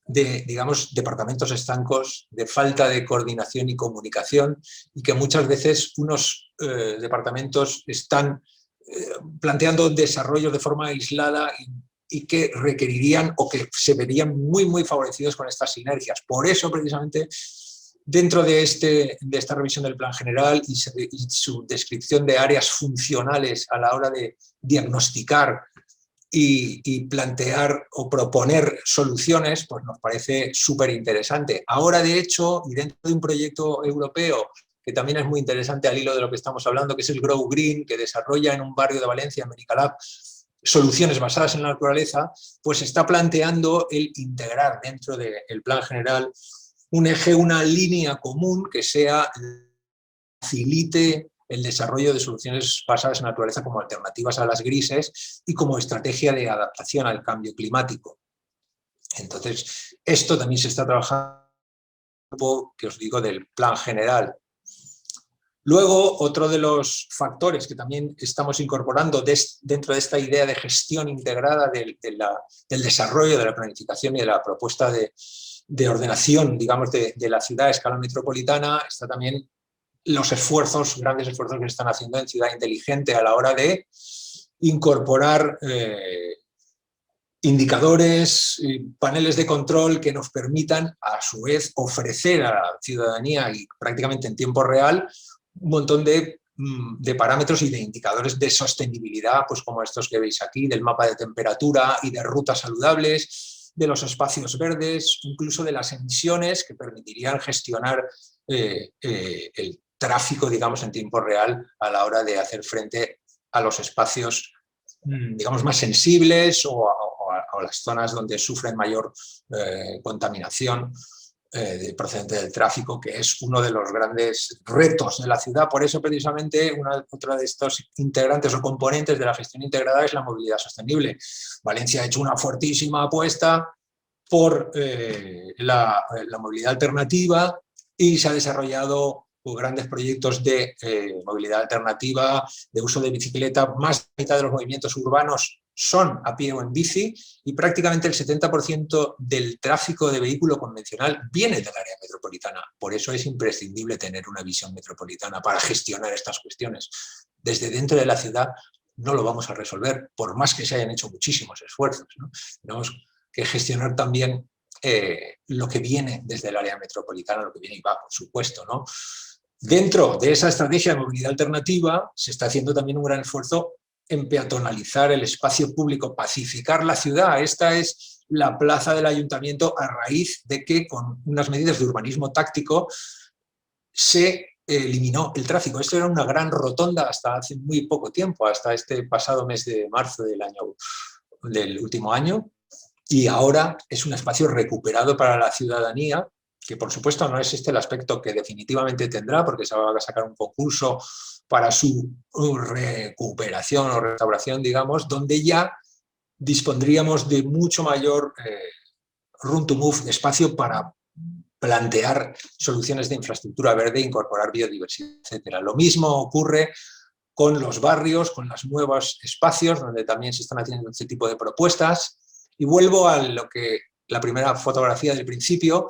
de, digamos, departamentos estancos, de falta de coordinación y comunicación, y que muchas veces unos departamentos están planteando desarrollos de forma aislada y que requerirían o que se verían muy, muy favorecidos con estas sinergias. Por eso, precisamente, dentro de esta revisión del Plan General y su descripción de áreas funcionales a la hora de diagnosticar y plantear o proponer soluciones, pues nos parece súper interesante. Ahora, de hecho, y dentro de un proyecto europeo que también es muy interesante al hilo de lo que estamos hablando, que es el Grow Green, que desarrolla en un barrio de Valencia, en Menicalab, soluciones basadas en la naturaleza, pues está planteando el integrar dentro del Plan General un eje, una línea común que facilite el desarrollo de soluciones basadas en la naturaleza como alternativas a las grises y como estrategia de adaptación al cambio climático. Entonces, esto también se está trabajando, que os digo, del Plan General. Luego, otro de los factores que también estamos incorporando dentro de esta idea de gestión integrada del desarrollo de la planificación y de la propuesta de ordenación, digamos, de la ciudad a escala metropolitana, está también los grandes esfuerzos que se están haciendo en Ciudad Inteligente a la hora de incorporar indicadores, paneles de control que nos permitan, a su vez, ofrecer a la ciudadanía y prácticamente en tiempo real un montón de parámetros y de indicadores de sostenibilidad, pues como estos que veis aquí, del mapa de temperatura y de rutas saludables, de los espacios verdes, incluso de las emisiones que permitirían gestionar el tráfico, digamos, en tiempo real a la hora de hacer frente a los espacios, digamos, más sensibles o a las zonas donde sufren mayor contaminación procedente del tráfico, que es uno de los grandes retos de la ciudad. Por eso, precisamente, otra de estos integrantes o componentes de la gestión integrada es la movilidad sostenible. Valencia ha hecho una fuertísima apuesta por la movilidad alternativa y se ha desarrollado grandes proyectos de movilidad alternativa, de uso de bicicleta. Más de la mitad de los movimientos urbanos son a pie o en bici y prácticamente el 70% del tráfico de vehículo convencional viene del área metropolitana. Por eso es imprescindible tener una visión metropolitana para gestionar estas cuestiones. Desde dentro de la ciudad no lo vamos a resolver, por más que se hayan hecho muchísimos esfuerzos, ¿no? Tenemos que gestionar también lo que viene desde el área metropolitana, lo que viene y va, por supuesto, ¿no? Dentro de esa estrategia de movilidad alternativa se está haciendo también un gran esfuerzo en peatonalizar el espacio público, pacificar la ciudad. Esta es la plaza del ayuntamiento a raíz de que con unas medidas de urbanismo táctico se eliminó el tráfico. Esto era una gran rotonda hasta hace muy poco tiempo, hasta este pasado mes de marzo del último año, y ahora es un espacio recuperado para la ciudadanía, que por supuesto no es este el aspecto que definitivamente tendrá, porque se va a sacar un concurso para su recuperación o restauración, digamos, donde ya dispondríamos de mucho mayor room to move, espacio para plantear soluciones de infraestructura verde, incorporar biodiversidad, etc. Lo mismo ocurre con los barrios, con los nuevos espacios, donde también se están haciendo este tipo de propuestas. Y vuelvo a la primera fotografía del principio,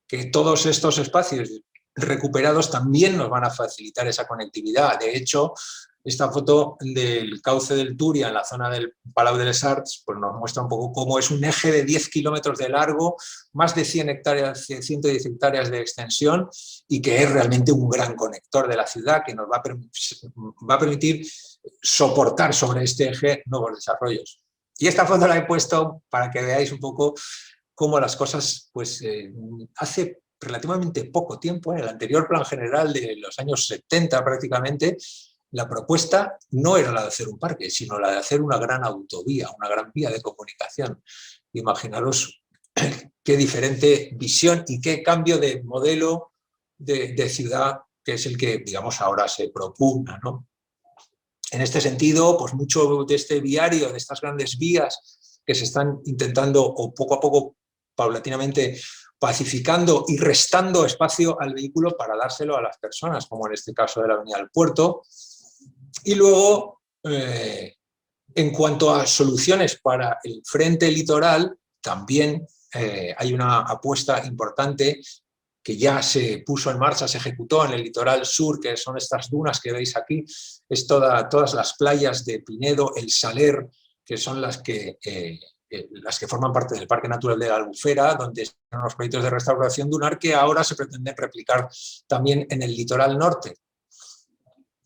que todos estos espacios recuperados también nos van a facilitar esa conectividad. De hecho, esta foto del cauce del Túria en la zona del Palau de les Arts pues nos muestra un poco cómo es un eje de 10 kilómetros de largo, más de 100 hectáreas, 110 hectáreas de extensión, y que es realmente un gran conector de la ciudad que nos va a permitir soportar sobre este eje nuevos desarrollos. Y esta foto la he puesto para que veáis un poco cómo las cosas, pues hace relativamente poco tiempo, en el anterior plan general de los años 70 prácticamente, la propuesta no era la de hacer un parque, sino la de hacer una gran autovía, una gran vía de comunicación. Imaginaros qué diferente visión y qué cambio de modelo de ciudad, que es el que, digamos, ahora se propugna, ¿no? En este sentido, pues mucho de este viario, de estas grandes vías que se están intentando, o poco a poco, paulatinamente, pacificando y restando espacio al vehículo para dárselo a las personas, como en este caso de la Avenida del Puerto. Y luego, en cuanto a soluciones para el frente litoral, también hay una apuesta importante que ya se puso en marcha, se ejecutó en el litoral sur, que son estas dunas que veis aquí, es todas las playas de Pinedo, el Saler, que son las que forman parte del Parque Natural de la Albufera, donde están los proyectos de restauración dunar que ahora se pretenden replicar también en el litoral norte.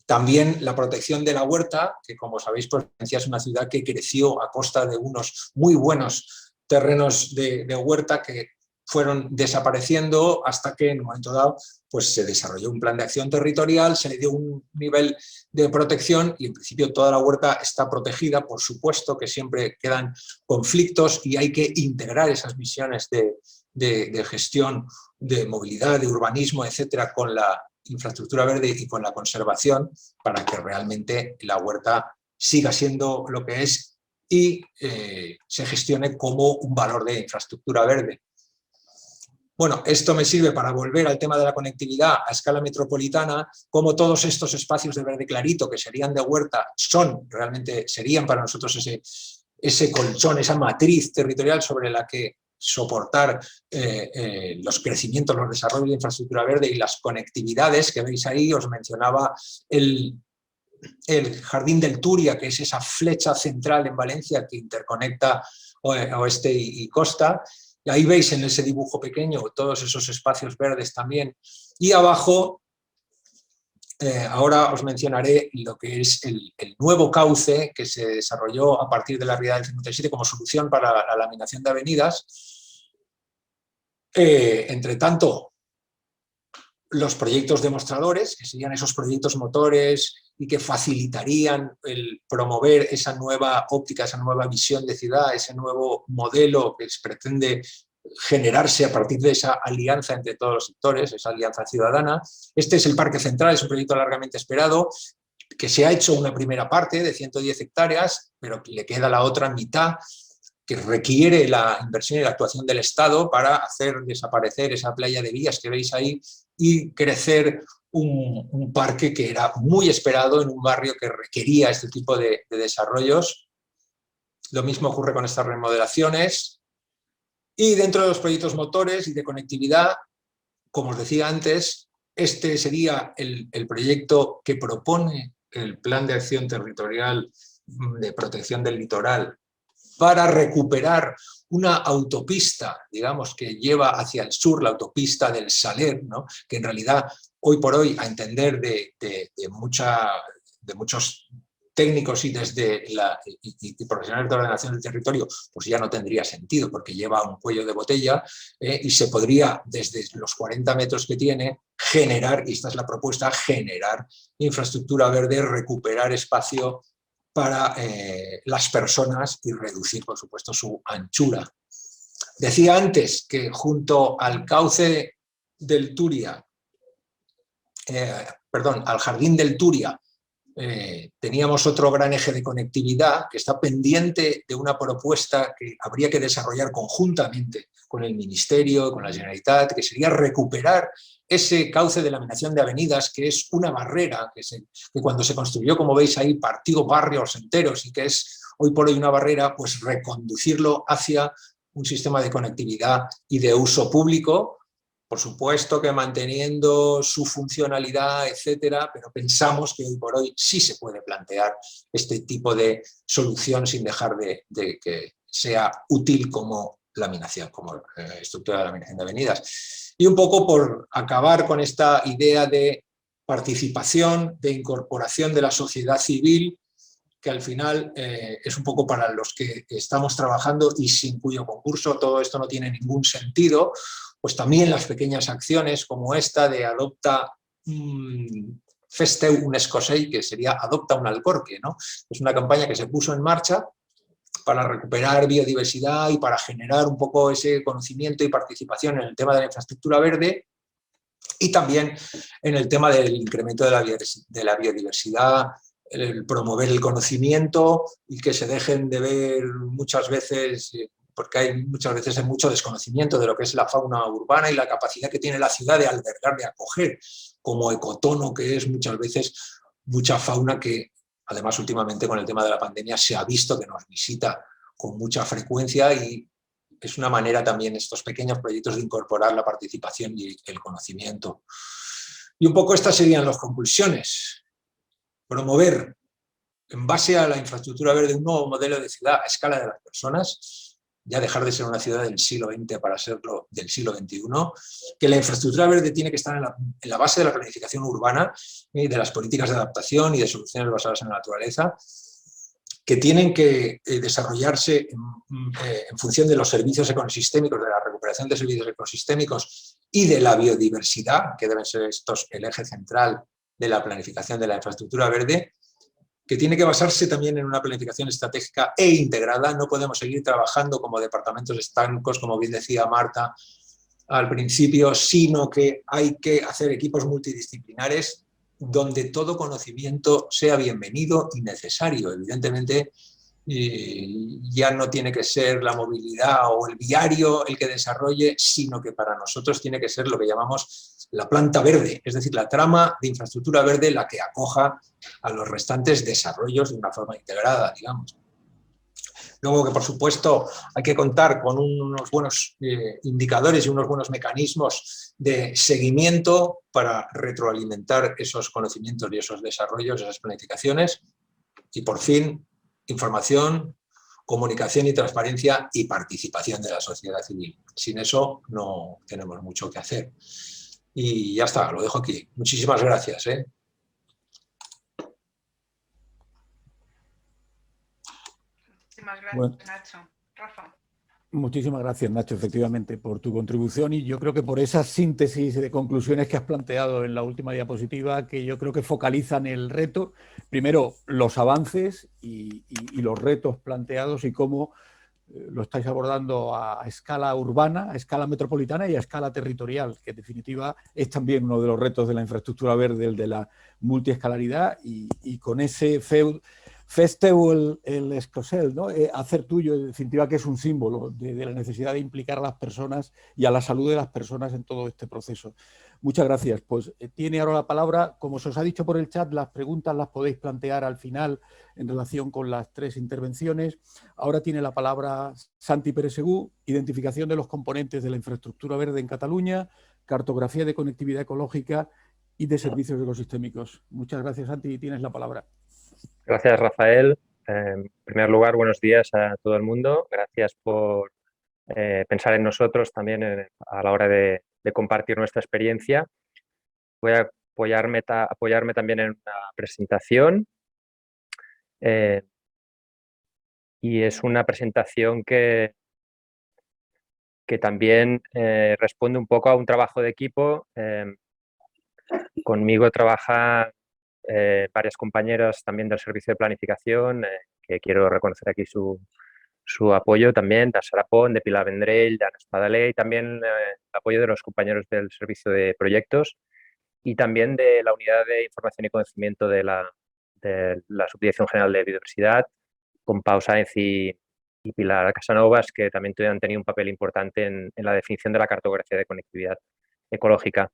También la protección de la huerta, que como sabéis, pues, Valencia es una ciudad que creció a costa de unos muy buenos terrenos de huerta que fueron desapareciendo hasta que en un momento dado pues, se desarrolló un plan de acción territorial, se le dio un nivel de protección y en principio toda la huerta está protegida. Por supuesto que siempre quedan conflictos y hay que integrar esas visiones de gestión, de movilidad, de urbanismo, etcétera, con la infraestructura verde y con la conservación para que realmente la huerta siga siendo lo que es y se gestione como un valor de infraestructura verde. Bueno, esto me sirve para volver al tema de la conectividad a escala metropolitana, como todos estos espacios de verde clarito que serían de huerta serían para nosotros ese colchón, esa matriz territorial sobre la que soportar los crecimientos, los desarrollos de infraestructura verde y las conectividades que veis ahí. Os mencionaba el Jardín del Túria, que es esa flecha central en Valencia que interconecta oeste y costa. Y ahí veis en ese dibujo pequeño todos esos espacios verdes también. Y abajo ahora os mencionaré lo que es el nuevo cauce que se desarrolló a partir de la riada del 57 como solución para la laminación de avenidas. Entre tanto, los proyectos demostradores, que serían esos proyectos motores y que facilitarían el promover esa nueva óptica, esa nueva visión de ciudad, ese nuevo modelo que se pretende generarse a partir de esa alianza entre todos los sectores, esa alianza ciudadana. Este es el Parque Central, es un proyecto largamente esperado, que se ha hecho una primera parte de 110 hectáreas, pero le queda la otra mitad, que requiere la inversión y la actuación del Estado para hacer desaparecer esa playa de vías que veis ahí y crecer un parque que era muy esperado en un barrio que requería este tipo de desarrollos. Lo mismo ocurre con estas remodelaciones. Y dentro de los proyectos motores y de conectividad, como os decía antes, este sería el proyecto que propone el Plan de Acción Territorial de Protección del Litoral para recuperar una autopista, digamos, que lleva hacia el sur, la autopista del Saler, ¿no? Que en realidad, hoy por hoy, a entender de muchos técnicos y profesionales de ordenación del territorio, pues ya no tendría sentido, porque lleva un cuello de botella y se podría, desde los 40 metros que tiene, generar, y esta es la propuesta, generar infraestructura verde, recuperar espacio para las personas y reducir, por supuesto, su anchura. Decía antes que junto al cauce del Turia, al Jardín del Turia, teníamos otro gran eje de conectividad que está pendiente de una propuesta que habría que desarrollar conjuntamente con el Ministerio, con la Generalitat, que sería recuperar ese cauce de laminación de avenidas, que es una barrera que cuando se construyó, como veis ahí, partió barrios enteros y que es hoy por hoy una barrera, pues reconducirlo hacia un sistema de conectividad y de uso público, por supuesto que manteniendo su funcionalidad, etcétera, pero pensamos que hoy por hoy sí se puede plantear este tipo de solución sin dejar de que sea útil como laminación, como estructura de laminación de avenidas. Y un poco por acabar con esta idea de participación, de incorporación de la sociedad civil, que al final es un poco para los que estamos trabajando y sin cuyo concurso todo esto no tiene ningún sentido, pues también las pequeñas acciones como esta de adopta Festeu un escocei, que sería adopta un alcorque, ¿no? Es una campaña que se puso en marcha para recuperar biodiversidad y para generar un poco ese conocimiento y participación en el tema de la infraestructura verde y también en el tema del incremento de la biodiversidad, el promover el conocimiento y que se dejen de ver muchas veces, porque hay muchas veces mucho desconocimiento de lo que es la fauna urbana y la capacidad que tiene la ciudad de albergar, de acoger, como ecotono que es muchas veces mucha fauna que además últimamente con el tema de la pandemia se ha visto que nos visita con mucha frecuencia y es una manera también estos pequeños proyectos de incorporar la participación y el conocimiento. Y un poco estas serían las conclusiones. Promover, en base a la infraestructura verde, un nuevo modelo de ciudad a escala de las personas, ya dejar de ser una ciudad del siglo XX para serlo del siglo XXI, que la infraestructura verde tiene que estar en la base de la planificación urbana y de las políticas de adaptación y de soluciones basadas en la naturaleza, que tienen que desarrollarse en función de los servicios ecosistémicos, de la recuperación de servicios ecosistémicos y de la biodiversidad, que deben ser estos el eje central de la planificación de la infraestructura verde, que tiene que basarse también en una planificación estratégica e integrada. No podemos seguir trabajando como departamentos estancos, como bien decía Marta al principio, sino que hay que hacer equipos multidisciplinares donde todo conocimiento sea bienvenido y necesario. Evidentemente, ya no tiene que ser la movilidad o el viario el que desarrolle, sino que para nosotros tiene que ser lo que llamamos la planta verde, es decir, la trama de infraestructura verde la que acoja a los restantes desarrollos de una forma integrada, digamos. Luego que, por supuesto, hay que contar con unos buenos indicadores y unos buenos mecanismos de seguimiento para retroalimentar esos conocimientos y esos desarrollos, esas planificaciones. Y, por fin, información, comunicación y transparencia y participación de la sociedad civil. Sin eso no tenemos mucho que hacer. Y ya está, lo dejo aquí. Muchísimas gracias.
Muchísimas gracias,
Bueno,
Nacho. Rafa.
muchísimas gracias, Nacho, efectivamente, por tu contribución y yo creo que por esa síntesis de conclusiones que has planteado en la última diapositiva, que yo creo que focalizan el reto, primero los avances y los retos planteados y cómo lo estáis abordando a escala urbana, a escala metropolitana y a escala territorial, que en definitiva es también uno de los retos de la infraestructura verde, el de la multiescalaridad y con ese festival el escosel, ¿no? Hacer tuyo, en definitiva, que es un símbolo de la necesidad de implicar a las personas y a la salud de las personas en todo este proceso. Muchas gracias. Pues tiene ahora la palabra, como se os ha dicho por el chat, las preguntas las podéis plantear al final en relación con las 3 intervenciones. Ahora tiene la palabra Santi Pérez Segú, identificación de los componentes de la infraestructura verde en Cataluña, cartografía de conectividad ecológica y de servicios ecosistémicos. Muchas gracias, Santi, tienes la palabra.
Gracias, Rafael. En primer lugar, buenos días a todo el mundo. Gracias por pensar en nosotros también a la hora de compartir nuestra experiencia. Voy a apoyarme también en una presentación. Y es una presentación que también responde un poco a un trabajo de equipo. Conmigo trabajan varias compañeras también del servicio de planificación, que quiero reconocer aquí su apoyo también, de Sara Pont, de Pilar Vendrell, de Ana Espadaler, y también el apoyo de los compañeros del servicio de proyectos y también de la unidad de información y conocimiento de la Subdirección General de Biodiversidad, con Pau Sáenz y Pilar Casanovas, que también han tenido un papel importante en la definición de la cartografía de conectividad ecológica.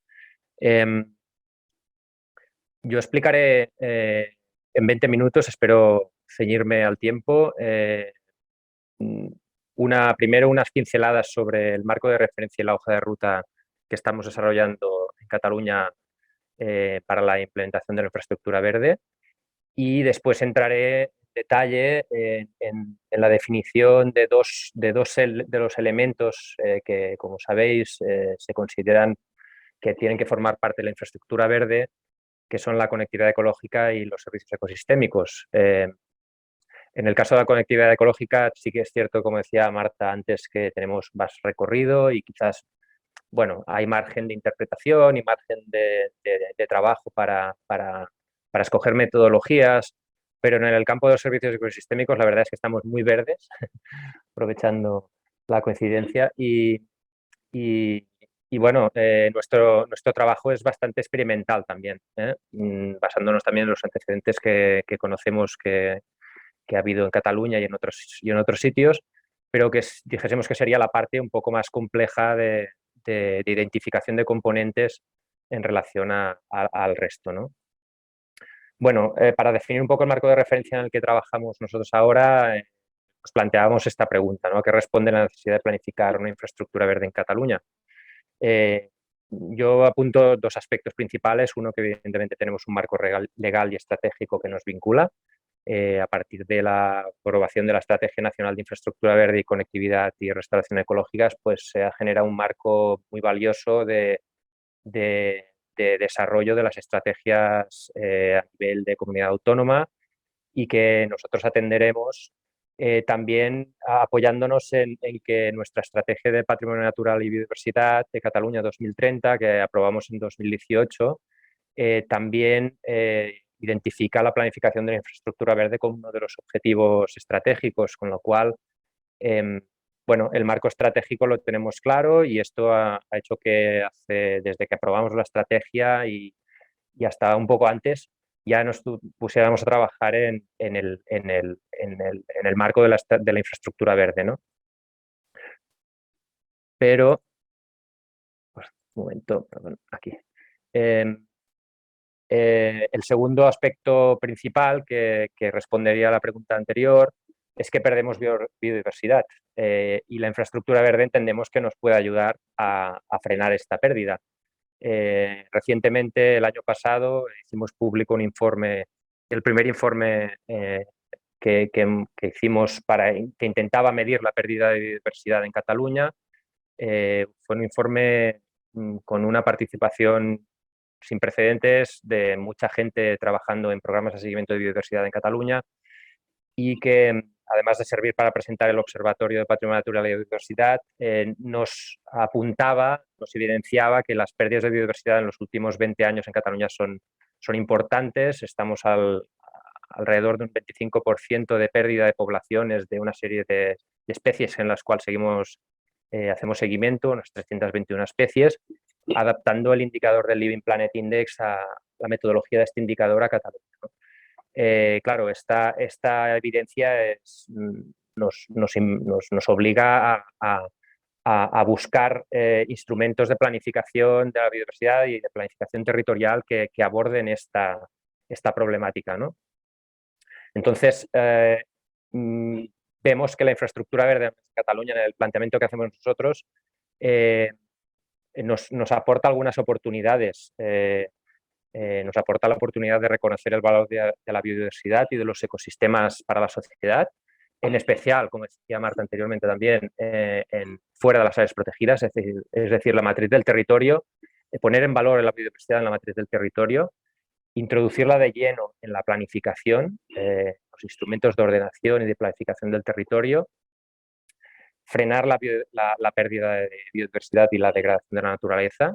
Yo explicaré en 20 minutos, espero ceñirme al tiempo, primero unas pinceladas sobre el marco de referencia y la hoja de ruta que estamos desarrollando en Cataluña para la implementación de la infraestructura verde, y después entraré en detalle en la definición de los elementos que, como sabéis, se consideran que tienen que formar parte de la infraestructura verde, que son la conectividad ecológica y los servicios ecosistémicos. En el caso de la conectividad ecológica, sí que es cierto, como decía Marta antes, que tenemos más recorrido y quizás, bueno, hay margen de interpretación y margen de trabajo para escoger metodologías, pero en el campo de los servicios ecosistémicos la verdad es que estamos muy verdes, aprovechando la coincidencia, y bueno, nuestro trabajo es bastante experimental también, basándonos también en los antecedentes que conocemos que ha habido en Cataluña y en otros sitios, pero que dijésemos que sería la parte un poco más compleja de identificación de componentes en relación al resto, ¿no? Bueno, para definir un poco el marco de referencia en el que trabajamos nosotros ahora, nos planteábamos esta pregunta, ¿no? ¿Qué responde la necesidad de planificar una infraestructura verde en Cataluña? Yo apunto 2 aspectos principales. Uno, que evidentemente tenemos un marco legal y estratégico que nos vincula. A partir de la aprobación de la Estrategia Nacional de Infraestructura Verde y Conectividad y Restauración Ecológicas, pues se genera un marco muy valioso de desarrollo de las estrategias a nivel de comunidad autónoma, y que nosotros atenderemos también apoyándonos en que nuestra Estrategia de Patrimonio Natural y Biodiversidad de Cataluña 2030, que aprobamos en 2018, también identifica la planificación de la infraestructura verde como uno de los objetivos estratégicos, con lo cual, bueno, el marco estratégico lo tenemos claro, y esto ha hecho que desde que aprobamos la estrategia y hasta un poco antes, ya nos pusiéramos a trabajar en el marco de la infraestructura verde, ¿no? Pero, pues, un momento, perdón, aquí. El segundo aspecto principal que respondería a la pregunta anterior es que perdemos biodiversidad, y la infraestructura verde entendemos que nos puede ayudar a frenar esta pérdida. Recientemente, el año pasado, hicimos público un informe, el primer informe que hicimos que intentaba medir la pérdida de biodiversidad en Cataluña. Fue un informe con una participación sin precedentes de mucha gente trabajando en programas de seguimiento de biodiversidad en Cataluña, y que además de servir para presentar el Observatorio de Patrimonio Natural y Biodiversidad, nos apuntaba, nos evidenciaba que las pérdidas de biodiversidad en los últimos 20 años en Cataluña son importantes. Estamos alrededor de un 25% de pérdida de poblaciones de una serie de especies en las cuales hacemos seguimiento, unas 321 especies, adaptando el indicador del Living Planet Index a la metodología de este indicador a Cataluña, ¿no? Claro, esta evidencia nos obliga a buscar instrumentos de planificación de la biodiversidad y de planificación territorial que aborden esta problemática, ¿no? Entonces, vemos que la infraestructura verde en Cataluña, en el planteamiento que hacemos nosotros, nos aporta algunas oportunidades. Nos aporta la oportunidad de reconocer el valor de la biodiversidad y de los ecosistemas para la sociedad, en especial, como decía Marta anteriormente también, fuera de las áreas protegidas, es decir, la matriz del territorio, poner en valor la biodiversidad en la matriz del territorio, introducirla de lleno en la planificación, los instrumentos de ordenación y de planificación del territorio, frenar la pérdida de biodiversidad y la degradación de la naturaleza.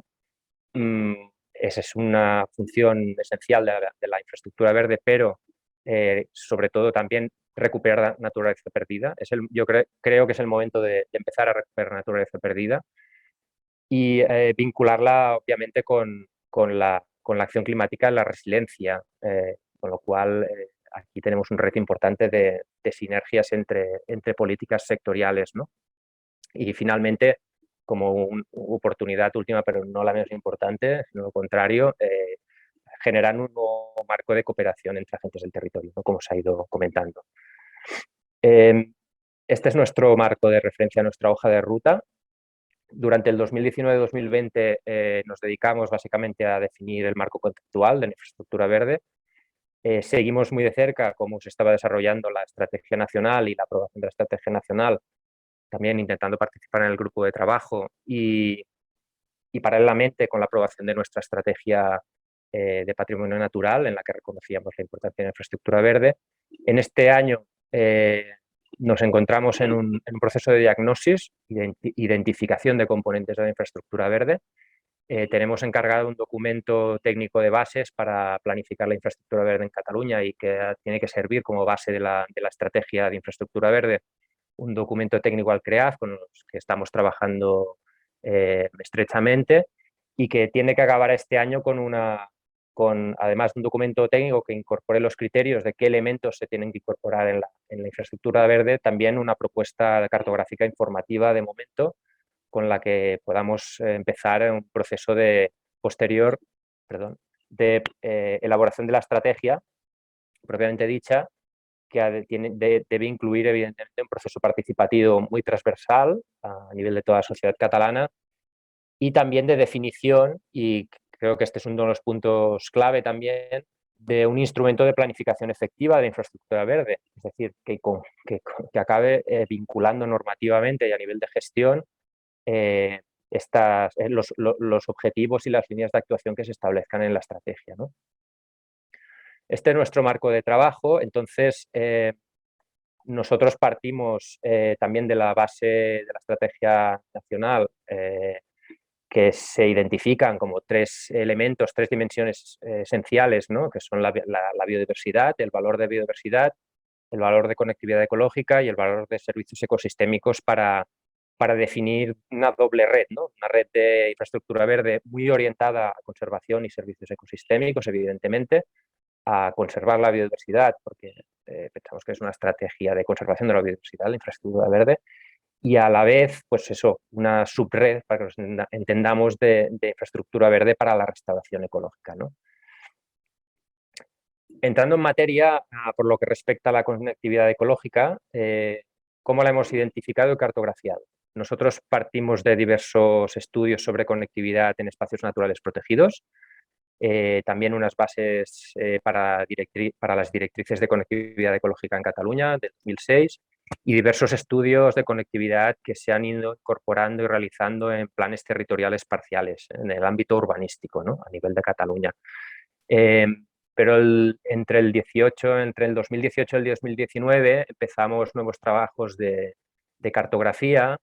Esa es una función esencial de la infraestructura verde, pero sobre todo también recuperar la naturaleza perdida. Yo creo que es el momento de empezar a recuperar naturaleza perdida y vincularla obviamente con la acción climática, la resiliencia, con lo cual aquí tenemos un reto importante de sinergias entre políticas sectoriales, ¿no? Y finalmente, como una oportunidad última, pero no la menos importante, sino lo contrario, generar un nuevo marco de cooperación entre agentes del territorio, ¿no? Como se ha ido comentando. Este es nuestro marco de referencia, nuestra hoja de ruta. Durante el 2019-2020 nos dedicamos básicamente a definir el marco conceptual de la infraestructura verde. Seguimos muy de cerca cómo se estaba desarrollando la estrategia nacional y la aprobación de la estrategia nacional, también intentando participar en el grupo de trabajo y paralelamente con la aprobación de nuestra estrategia de patrimonio natural, en la que reconocíamos la importancia de la infraestructura verde. En este año nos encontramos en un proceso de diagnosis y identificación de componentes de la infraestructura verde. Tenemos encargado un documento técnico de bases para planificar la infraestructura verde en Cataluña y que tiene que servir como base de la estrategia de infraestructura verde, un documento técnico al CREAF con los que estamos trabajando estrechamente y que tiene que acabar este año además de un documento técnico que incorpore los criterios de qué elementos se tienen que incorporar en la infraestructura verde, también una propuesta cartográfica informativa de momento con la que podamos empezar un proceso posterior de elaboración de la estrategia propiamente dicha, que debe incluir evidentemente un proceso participativo muy transversal a nivel de toda la sociedad catalana y también de definición, y creo que este es uno de los puntos clave también, de un instrumento de planificación efectiva de infraestructura verde, es decir, que acabe vinculando normativamente y a nivel de gestión los objetivos y las líneas de actuación que se establezcan en la estrategia, ¿no? Este es nuestro marco de trabajo. Entonces, nosotros partimos también de la base de la estrategia nacional, que se identifican como tres elementos, tres dimensiones esenciales, ¿no? Que son la biodiversidad, el valor de biodiversidad, el valor de conectividad ecológica y el valor de servicios ecosistémicos para definir una doble red, ¿no? Una red de infraestructura verde muy orientada a conservación y servicios ecosistémicos, evidentemente, a conservar la biodiversidad, porque pensamos que es una estrategia de conservación de la biodiversidad, la infraestructura verde, y a la vez, pues eso, una subred, para que nos entendamos, de infraestructura verde para la restauración ecológica, ¿no? Entrando en materia, por lo que respecta a la conectividad ecológica, ¿cómo la hemos identificado y cartografiado? Nosotros partimos de diversos estudios sobre conectividad en espacios naturales protegidos, también unas bases para las directrices de conectividad ecológica en Cataluña del 2006 y diversos estudios de conectividad que se han ido incorporando y realizando en planes territoriales parciales en el ámbito urbanístico, ¿no? A nivel de Cataluña. pero entre el 2018 y el 2019 empezamos nuevos trabajos de cartografía,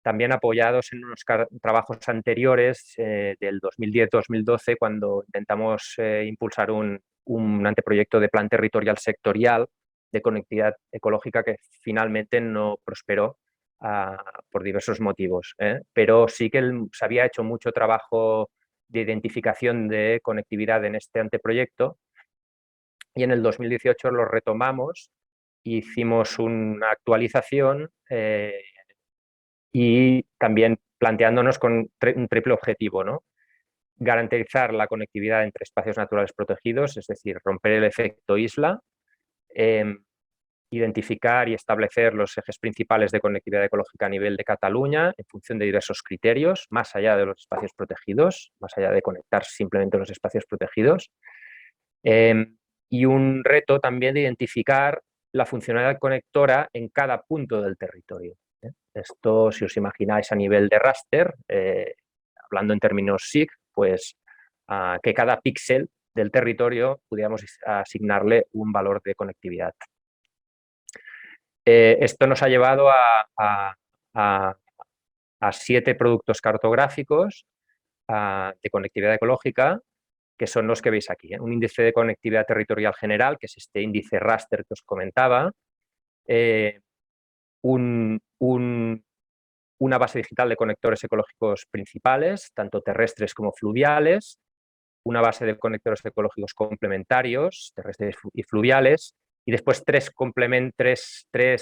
también apoyados en unos trabajos anteriores del 2010-2012, cuando intentamos impulsar un anteproyecto de plan territorial sectorial de conectividad ecológica que finalmente no prosperó por diversos motivos. Pero sí que se había hecho mucho trabajo de identificación de conectividad en este anteproyecto y en el 2018 lo retomamos, hicimos una actualización y también planteándonos con un triple objetivo, ¿no? Garantizar la conectividad entre espacios naturales protegidos, es decir, romper el efecto isla, identificar y establecer los ejes principales de conectividad ecológica a nivel de Cataluña en función de diversos criterios, más allá de los espacios protegidos, más allá de conectar simplemente los espacios protegidos. Y un reto también de identificar la funcionalidad conectora en cada punto del territorio. Esto, si os imagináis a nivel de raster, hablando en términos SIG, pues que cada píxel del territorio pudiéramos asignarle un valor de conectividad. Esto nos ha llevado a 7 productos cartográficos de conectividad ecológica, que son los que veis aquí. Un índice de conectividad territorial general, que es este índice raster que os comentaba, una base digital de conectores ecológicos principales, tanto terrestres como fluviales, una base de conectores ecológicos complementarios, terrestres y fluviales, y después tres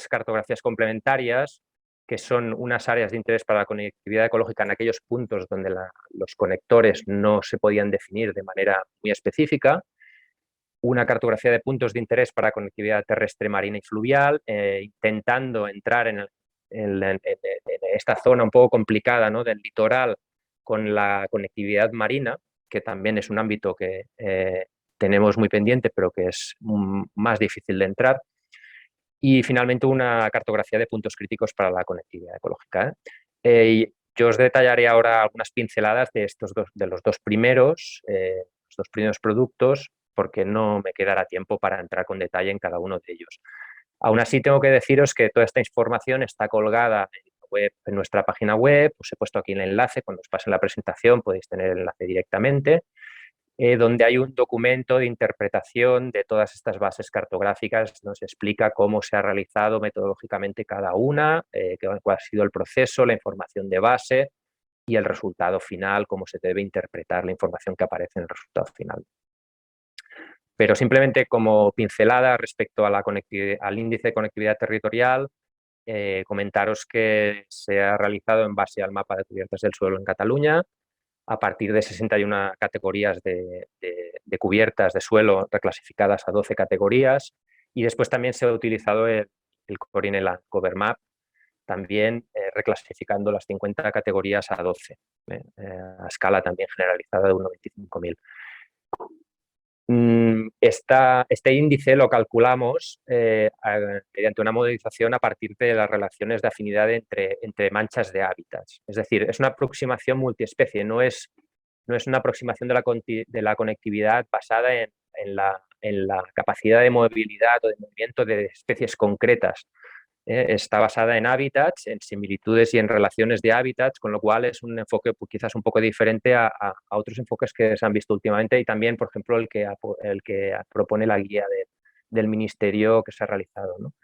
cartografías complementarias, que son unas áreas de interés para la conectividad ecológica en aquellos puntos donde los conectores no se podían definir de manera muy específica, una cartografía de puntos de interés para conectividad terrestre, marina y fluvial, intentando entrar en esta zona un poco complicada, ¿no?, del litoral con la conectividad marina, que también es un ámbito que tenemos muy pendiente, pero que es más difícil de entrar. Y finalmente una cartografía de puntos críticos para la conectividad ecológica. Yo os detallaré ahora algunas pinceladas de los dos primeros productos, porque no me quedará tiempo para entrar con detalle en cada uno de ellos. Aún así, tengo que deciros que toda esta información está colgada en nuestra página web. Os he puesto aquí el enlace, cuando os pase la presentación podéis tener el enlace directamente, donde hay un documento de interpretación de todas estas bases cartográficas. Nos explica cómo se ha realizado metodológicamente cada una, cuál ha sido el proceso, la información de base y el resultado final, cómo se debe interpretar la información que aparece en el resultado final. Pero simplemente como pincelada respecto a al índice de conectividad territorial, comentaros que se ha realizado en base al mapa de cubiertas del suelo en Cataluña, a partir de 61 categorías de cubiertas de suelo reclasificadas a 12 categorías, y después también se ha utilizado el Corineland Cover Map, también reclasificando las 50 categorías a 12, a escala también generalizada de 1,25.000. Este índice lo calculamos mediante una modelización a partir de las relaciones de afinidad entre manchas de hábitats. Es decir, es una aproximación multiespecie, no es una aproximación de la conectividad basada en la capacidad de movilidad o de movimiento de especies concretas. Está basada en hábitats, en similitudes y en relaciones de hábitats, con lo cual es un enfoque quizás un poco diferente a otros enfoques que se han visto últimamente, y también, por ejemplo, el que propone la guía del Ministerio que se ha realizado, ¿no?,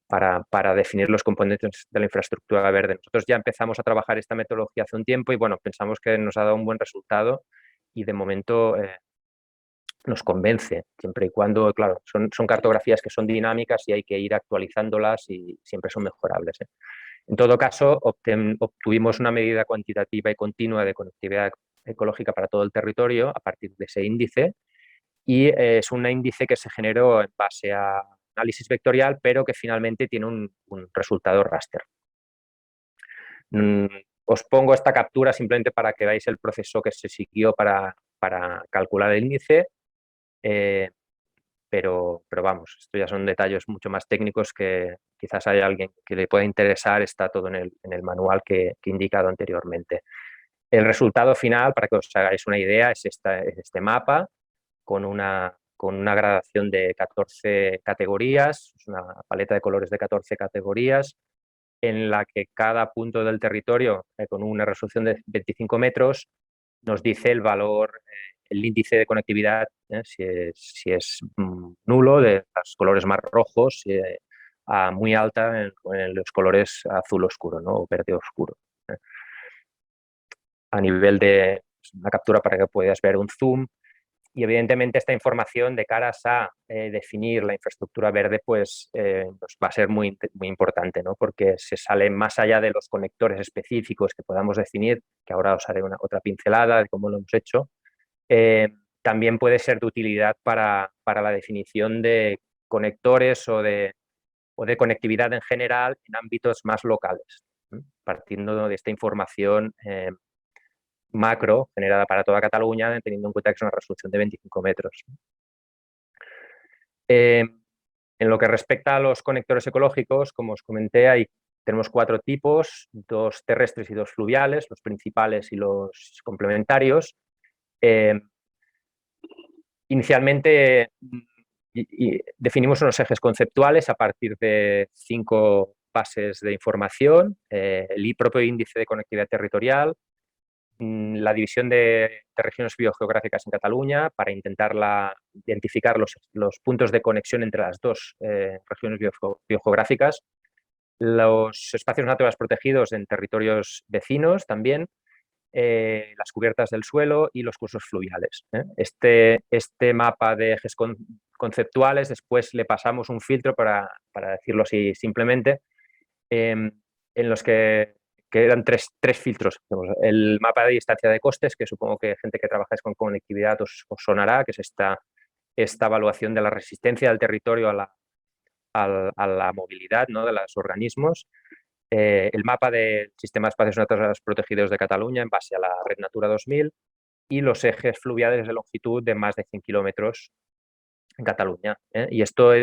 para definir los componentes de la infraestructura verde. Nosotros ya empezamos a trabajar esta metodología hace un tiempo y bueno, pensamos que nos ha dado un buen resultado y de momento nos convence, siempre y cuando, claro, son cartografías que son dinámicas y hay que ir actualizándolas y siempre son mejorables. En todo caso, obtuvimos una medida cuantitativa y continua de conectividad ecológica para todo el territorio a partir de ese índice, y es un índice que se generó en base a análisis vectorial, pero que finalmente tiene un resultado raster. Os pongo esta captura simplemente para que veáis el proceso que se siguió para calcular el índice. Pero vamos, esto ya son detalles mucho más técnicos que quizás haya alguien que le pueda interesar. Está todo en el manual que he indicado anteriormente. El resultado final, para que os hagáis una idea, es este mapa con una con una gradación de 14 categorías, es una paleta de colores de 14 categorías, en la que cada punto del territorio, con una resolución de 25 metros, nos dice el valor, el índice de conectividad, si es nulo, de los colores más rojos, a muy alta en los colores azul oscuro, ¿no? O verde oscuro. A nivel de una captura para que puedas ver un zoom. Y evidentemente esta información de caras a definir la infraestructura verde pues va a ser muy importante, ¿no? Porque se sale más allá de los conectores específicos que podamos definir, que ahora os haré otra pincelada de cómo lo hemos hecho. También puede ser de utilidad para la definición de conectores o de conectividad en general en ámbitos más locales, partiendo de esta información macro generada para toda Cataluña, teniendo en cuenta que es una resolución de 25 metros. En lo que respecta a los conectores ecológicos, como os comenté, tenemos 4 tipos, 2 terrestres y 2 fluviales, los principales y los complementarios. Inicialmente definimos unos ejes conceptuales a partir de 5 bases de información, el propio índice de conectividad territorial, la división de regiones biogeográficas en Cataluña para intentar identificar los puntos de conexión entre las dos regiones biogeográficas, los espacios naturales protegidos en territorios vecinos también, las cubiertas del suelo y los cursos fluviales. Este mapa de ejes conceptuales después le pasamos un filtro, para decirlo así simplemente, en los que eran tres filtros. El mapa de distancia de costes, que supongo que gente que trabajáis con conectividad os sonará, que es esta evaluación de la resistencia del territorio a la movilidad, ¿no?, de los organismos. El mapa del Sistema de Espacios Naturales Protegidos de Cataluña en base a la Red Natura 2000 y los ejes fluviales de longitud de más de 100 kilómetros en Cataluña. Y esto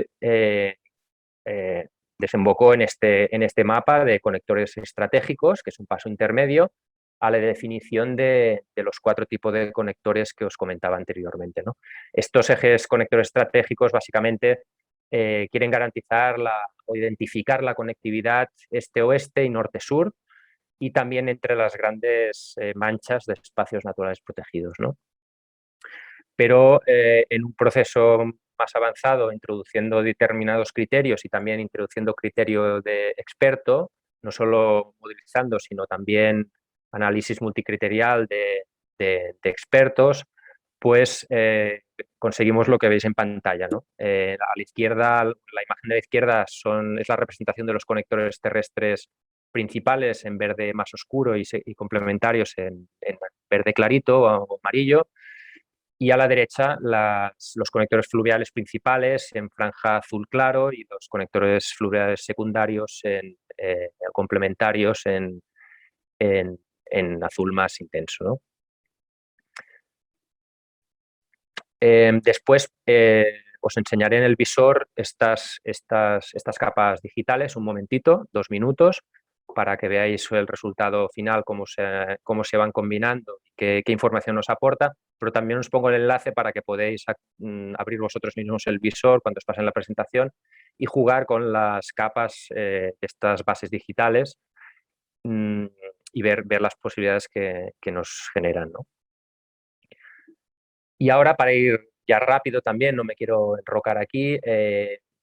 desembocó en este mapa de conectores estratégicos, que es un paso intermedio a la definición de los 4 tipos de conectores que os comentaba anteriormente, ¿no? Estos ejes conectores estratégicos básicamente quieren garantizar o identificar la conectividad este-oeste y norte-sur, y también entre las grandes manchas de espacios naturales protegidos, ¿no? Pero en un proceso más avanzado, introduciendo determinados criterios y también introduciendo criterio de experto, no solo modelizando, sino también análisis multicriterial de expertos, pues conseguimos lo que veis en pantalla, ¿no? A la izquierda, la imagen de la izquierda es la representación de los conectores terrestres principales en verde más oscuro y complementarios en verde clarito o amarillo. Y a la derecha los conectores fluviales principales en franja azul claro y los conectores fluviales secundarios complementarios en azul más intenso, ¿no? Después os enseñaré en el visor estas capas digitales, un momentito, 2 minutos, para que veáis el resultado final, cómo se van combinando y qué información nos aporta, pero también os pongo el enlace para que podáis abrir vosotros mismos el visor cuando os pasen la presentación y jugar con las capas de estas bases digitales y ver las posibilidades que nos generan, ¿no? Y ahora, para ir ya rápido también, no me quiero enrocar aquí,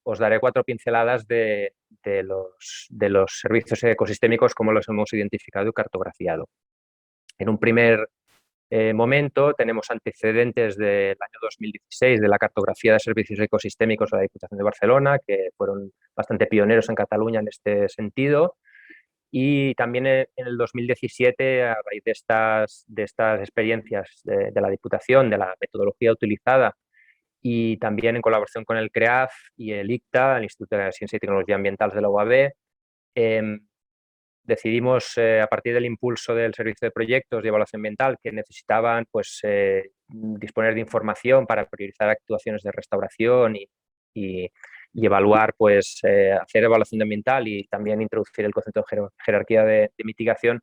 os daré 4 pinceladas de los servicios ecosistémicos, como los hemos identificado y cartografiado. En un primer momento tenemos antecedentes del año 2016 de la cartografía de servicios ecosistémicos de la Diputación de Barcelona, que fueron bastante pioneros en Cataluña en este sentido. Y también en el 2017, a raíz de estas experiencias de la Diputación, de la metodología utilizada, y también en colaboración con el CREAF y el ICTA, el Instituto de Ciencia y Tecnología Ambientales de la UAB, decidimos, a partir del impulso del Servicio de Proyectos de Evaluación Ambiental, que necesitaban pues, disponer de información para priorizar actuaciones de restauración y evaluar, pues, hacer evaluación ambiental y también introducir el concepto de jerarquía de mitigación,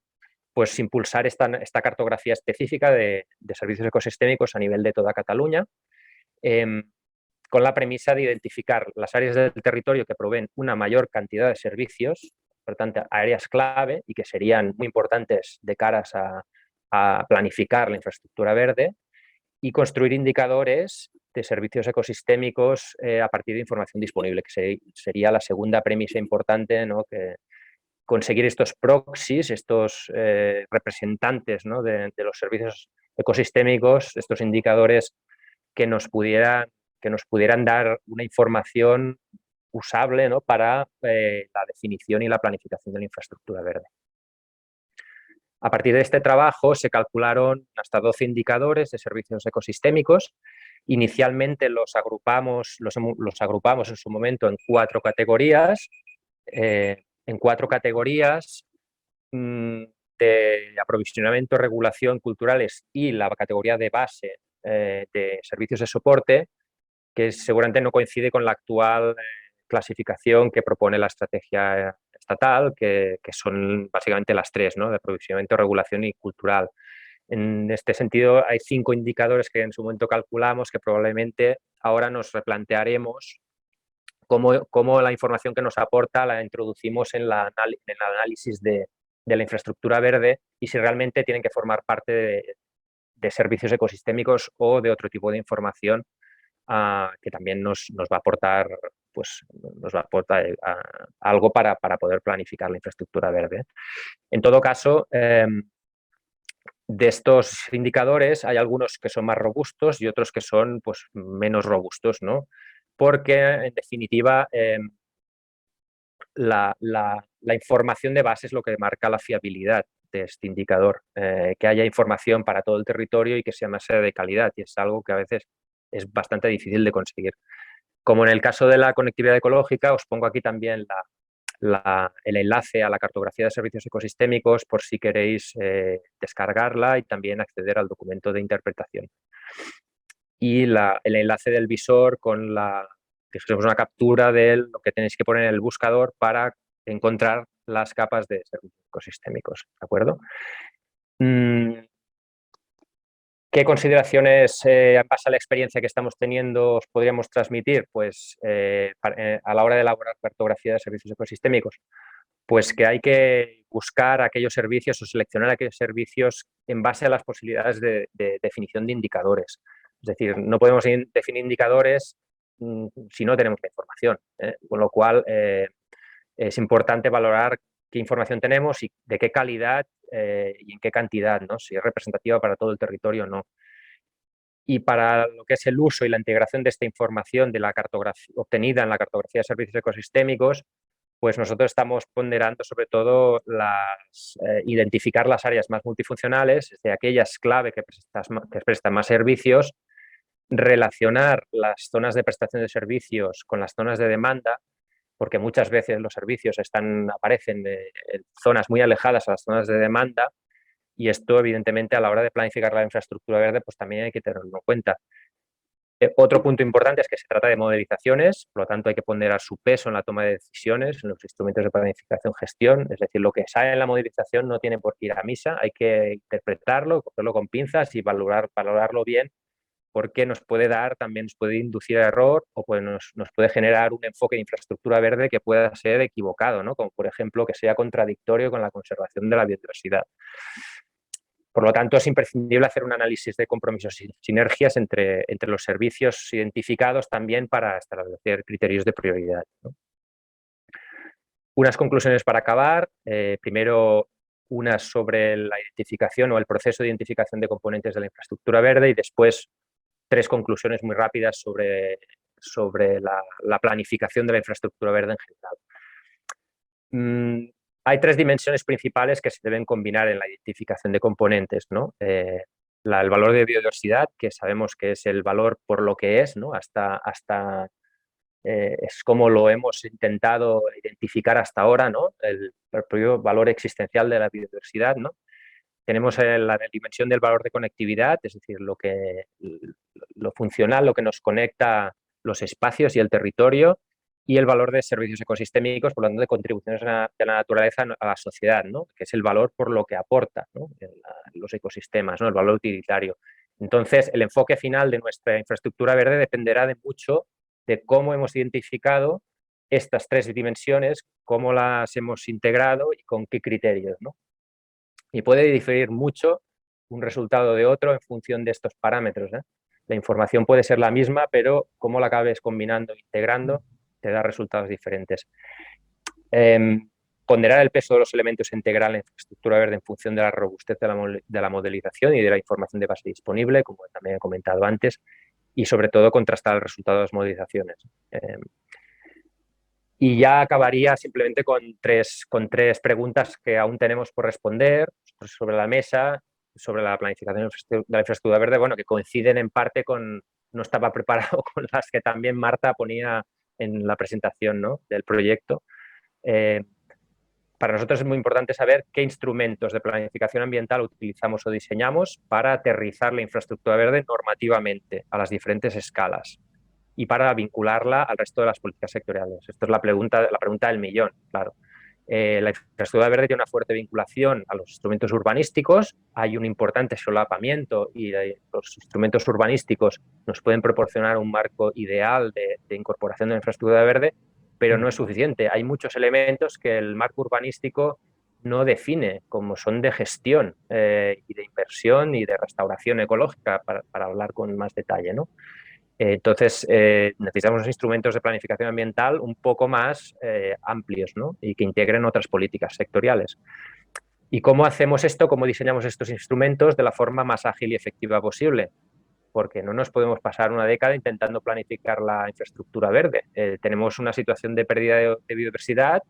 pues impulsar esta cartografía específica de servicios ecosistémicos a nivel de toda Cataluña. con la premisa de identificar las áreas del territorio que proveen una mayor cantidad de servicios, por tanto, áreas clave y que serían muy importantes de caras a planificar la infraestructura verde, y construir indicadores de servicios ecosistémicos a partir de información disponible, que sería la segunda premisa importante, ¿no? Que conseguir estos proxies, estos representantes, ¿no? de los servicios ecosistémicos, estos indicadores que nos pudieran dar una información usable, ¿no? Para la definición y la planificación de la infraestructura verde. A partir de este trabajo se calcularon hasta 12 indicadores de servicios ecosistémicos. Inicialmente los agrupamos en su momento en 4 categorías. De aprovisionamiento, regulación, culturales y la categoría de base de servicios de soporte, que seguramente no coincide con la actual clasificación que propone la estrategia estatal, que son básicamente las 3, ¿no? De aprovisionamiento, regulación y cultural. En este sentido, hay 5 indicadores que en su momento calculamos que probablemente ahora nos replantearemos cómo la información que nos aporta la introducimos en el análisis de la infraestructura verde y si realmente tienen que formar parte de servicios ecosistémicos o de otro tipo de información que también nos va a aportar, pues, algo para poder planificar la infraestructura verde. En todo caso, de estos indicadores hay algunos que son más robustos y otros que son, pues, menos robustos, ¿no? Porque, en definitiva, la información de base es lo que marca la fiabilidad de este indicador, que haya información para todo el territorio y que sea más de calidad, y es algo que a veces es bastante difícil de conseguir. Como en el caso de la conectividad ecológica, os pongo aquí también el enlace a la cartografía de servicios ecosistémicos por si queréis descargarla y también acceder al documento de interpretación. Y el enlace del visor con una captura de lo que tenéis que poner en el buscador para encontrar las capas de servicios ecosistémicos, ¿de acuerdo? ¿Qué consideraciones, en base a la experiencia que estamos teniendo, os podríamos transmitir? Pues a la hora de elaborar cartografía de servicios ecosistémicos, pues que hay que buscar aquellos servicios o seleccionar aquellos servicios en base a las posibilidades de definición de indicadores. Es decir, no podemos definir indicadores si no tenemos la información, con lo cual es importante valorar qué información tenemos y de qué calidad y en qué cantidad, ¿no? Si es representativa para todo el territorio o no. Y para lo que es el uso y la integración de esta información de la cartografía, obtenida en la cartografía de servicios ecosistémicos, pues nosotros estamos ponderando sobre todo identificar las áreas más multifuncionales, de aquellas clave que prestan más servicios, relacionar las zonas de prestación de servicios con las zonas de demanda, porque muchas veces los servicios aparecen en zonas muy alejadas a las zonas de demanda, y esto evidentemente a la hora de planificar la infraestructura verde pues también hay que tenerlo en cuenta. Otro punto importante es que se trata de modelizaciones, por lo tanto hay que ponderar su peso en la toma de decisiones, en los instrumentos de planificación gestión, es decir, lo que sale en la modelización no tiene por qué ir a misa, hay que interpretarlo, cogerlo con pinzas y valorarlo bien, porque nos puede inducir a error o nos puede generar un enfoque de infraestructura verde que pueda ser equivocado, ¿no? Como por ejemplo que sea contradictorio con la conservación de la biodiversidad. Por lo tanto, es imprescindible hacer un análisis de compromisos y sinergias entre los servicios identificados también para establecer criterios de prioridad, ¿no? Unas conclusiones para acabar. Primero, unas sobre la identificación o el proceso de identificación de componentes de la infraestructura verde, y después 3 conclusiones muy rápidas sobre la planificación de la infraestructura verde en general. Hay 3 dimensiones principales que se deben combinar en la identificación de componentes, ¿no? El valor de biodiversidad, que sabemos que es el valor por lo que es, ¿no? Es como lo hemos intentado identificar hasta ahora, ¿no? El propio valor existencial de la biodiversidad, ¿no? Tenemos la dimensión del valor de conectividad, es decir, lo funcional, lo que nos conecta los espacios y el territorio, y el valor de servicios ecosistémicos, por lo tanto, de contribuciones de la naturaleza a la sociedad, ¿no? Que es el valor por lo que aporta, ¿no? Los ecosistemas, ¿no? El valor utilitario. Entonces, el enfoque final de nuestra infraestructura verde dependerá de mucho de cómo hemos identificado estas 3 dimensiones, cómo las hemos integrado y con qué criterios, ¿no? Y puede diferir mucho un resultado de otro en función de estos parámetros, ¿eh? La información puede ser la misma, pero cómo la acabes combinando, integrando, te da resultados diferentes. Ponderar el peso de los elementos integral en la infraestructura verde en función de la robustez de la modelización y de la información de base disponible, como también he comentado antes, y sobre todo contrastar el resultado de las modelizaciones. Y ya acabaría simplemente con tres preguntas que aún tenemos por responder sobre la mesa, sobre la planificación de la infraestructura verde, bueno, que coinciden en parte con, no estaba preparado, con las que también Marta ponía en la presentación, ¿no?, del proyecto. Para nosotros es muy importante saber qué instrumentos de planificación ambiental utilizamos o diseñamos para aterrizar la infraestructura verde normativamente a las diferentes escalas y para vincularla al resto de las políticas sectoriales. Esto es la pregunta del millón, claro. La infraestructura verde tiene una fuerte vinculación a los instrumentos urbanísticos, hay un importante solapamiento y los instrumentos urbanísticos nos pueden proporcionar un marco ideal de incorporación de la infraestructura verde, pero no es suficiente. Hay muchos elementos que el marco urbanístico no define, como son de gestión y de inversión y de restauración ecológica, para hablar con más detalle, ¿no? Entonces, necesitamos unos instrumentos de planificación ambiental un poco más amplios, ¿no?, y que integren otras políticas sectoriales. ¿Y cómo hacemos esto? ¿Cómo diseñamos estos instrumentos de la forma más ágil y efectiva posible? Porque no nos podemos pasar una década intentando planificar la infraestructura verde. Tenemos una situación de pérdida de biodiversidad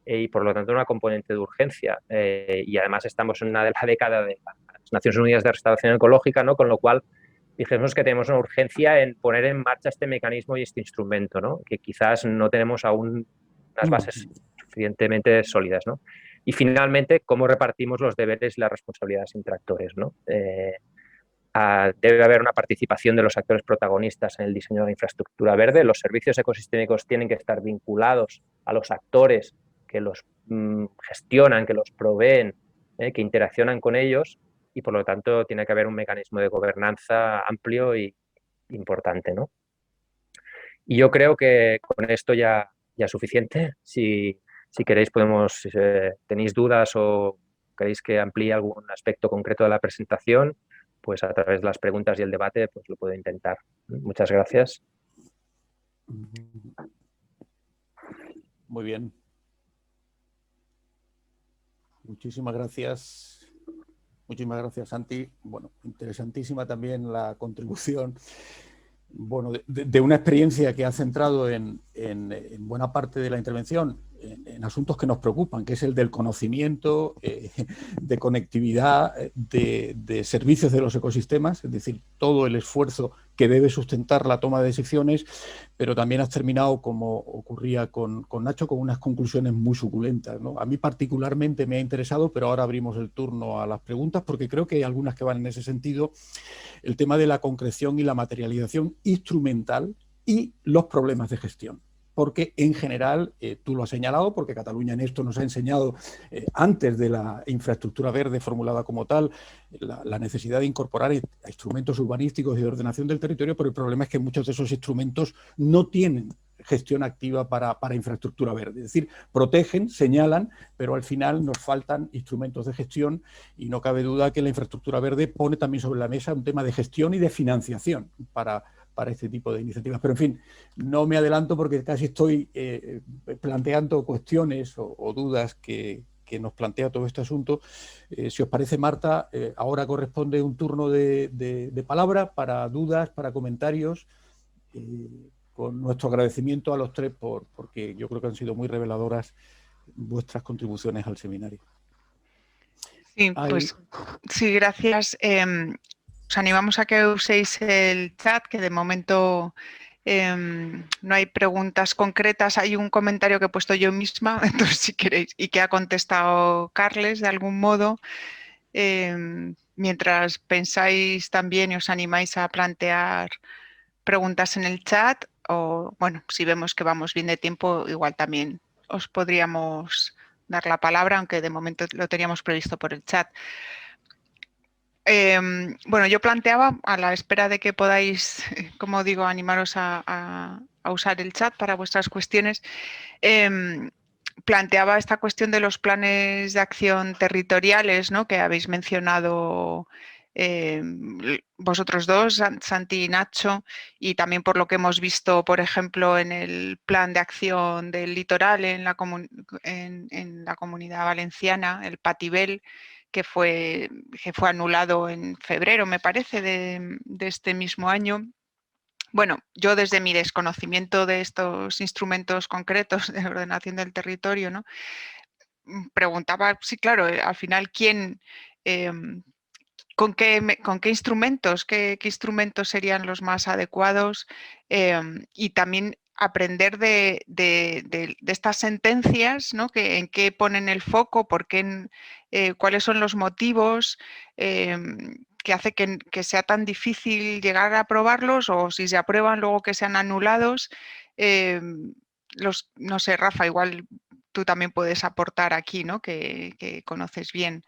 y, por lo tanto, una componente de urgencia. Y además estamos en una de la década de las Naciones Unidas de Restauración Ecológica, ¿no?, con lo cual dijimos que tenemos una urgencia en poner en marcha este mecanismo y este instrumento, ¿no?, que quizás no tenemos aún unas bases suficientemente sólidas, ¿no? Y finalmente, cómo repartimos los deberes y las responsabilidades entre actores, ¿no? Debe haber una participación de los actores protagonistas en el diseño de la infraestructura verde. Los servicios ecosistémicos tienen que estar vinculados a los actores que los gestionan, que los proveen, que interaccionan con ellos, y por lo tanto tiene que haber un mecanismo de gobernanza amplio y importante, ¿no? Y yo creo que con esto ya es suficiente. Si queréis tenéis dudas o queréis que amplíe algún aspecto concreto de la presentación, pues a través de las preguntas y el debate pues lo puedo intentar. Muchas gracias.
Muy bien. Muchísimas gracias. Muchísimas gracias, Santi. Bueno, interesantísima también la contribución, bueno, de una experiencia que ha centrado en buena parte de la intervención en asuntos que nos preocupan, que es el del conocimiento, de conectividad, de servicios de los ecosistemas, es decir, todo el esfuerzo que debe sustentar la toma de decisiones, pero también has terminado, como ocurría con Nacho, con unas conclusiones muy suculentas, ¿no? A mí particularmente me ha interesado, pero ahora abrimos el turno a las preguntas, porque creo que hay algunas que van en ese sentido, el tema de la concreción y la materialización instrumental y los problemas de gestión. Porque en general, tú lo has señalado, porque Cataluña en esto nos ha enseñado, antes de la infraestructura verde formulada como tal, la necesidad de incorporar instrumentos urbanísticos y de ordenación del territorio, pero el problema es que muchos de esos instrumentos no tienen gestión activa para infraestructura verde. Es decir, protegen, señalan, pero al final nos faltan instrumentos de gestión, y no cabe duda que la infraestructura verde pone también sobre la mesa un tema de gestión y de financiación para este tipo de iniciativas. Pero, en fin, no me adelanto porque casi estoy planteando cuestiones o dudas que nos plantea todo este asunto. Si os parece, Marta, ahora corresponde un turno de palabra para dudas, para comentarios, con nuestro agradecimiento a los tres porque yo creo que han sido muy reveladoras vuestras contribuciones al seminario.
Sí, pues sí, gracias. Os animamos a que uséis el chat, que de momento no hay preguntas concretas. Hay un comentario que he puesto yo misma, entonces si queréis, y que ha contestado Carles de algún modo. Mientras pensáis también y os animáis a plantear preguntas en el chat, o bueno, si vemos que vamos bien de tiempo, igual también os podríamos dar la palabra, aunque de momento lo teníamos previsto por el chat. Bueno, yo planteaba, a la espera de que podáis, como digo, animaros a usar el chat para vuestras cuestiones, planteaba esta cuestión de los planes de acción territoriales, ¿no?, que habéis mencionado vosotros dos, Santi y Nacho, y también por lo que hemos visto, por ejemplo, en el plan de acción del litoral en la Comunidad Valenciana, el Patibel, que fue anulado en febrero, me parece, de este mismo año. Bueno, yo desde mi desconocimiento de estos instrumentos concretos de ordenación del territorio, ¿no?, preguntaba, sí, claro, al final, ¿quién, con qué instrumentos, qué instrumentos serían los más adecuados? Y también aprender de estas sentencias, ¿no?, en qué ponen el foco, por qué, cuáles son los motivos que hace que sea tan difícil llegar a aprobarlos, o si se aprueban luego que sean anulados. No sé, Rafa, igual tú también puedes aportar aquí, ¿no?, que conoces bien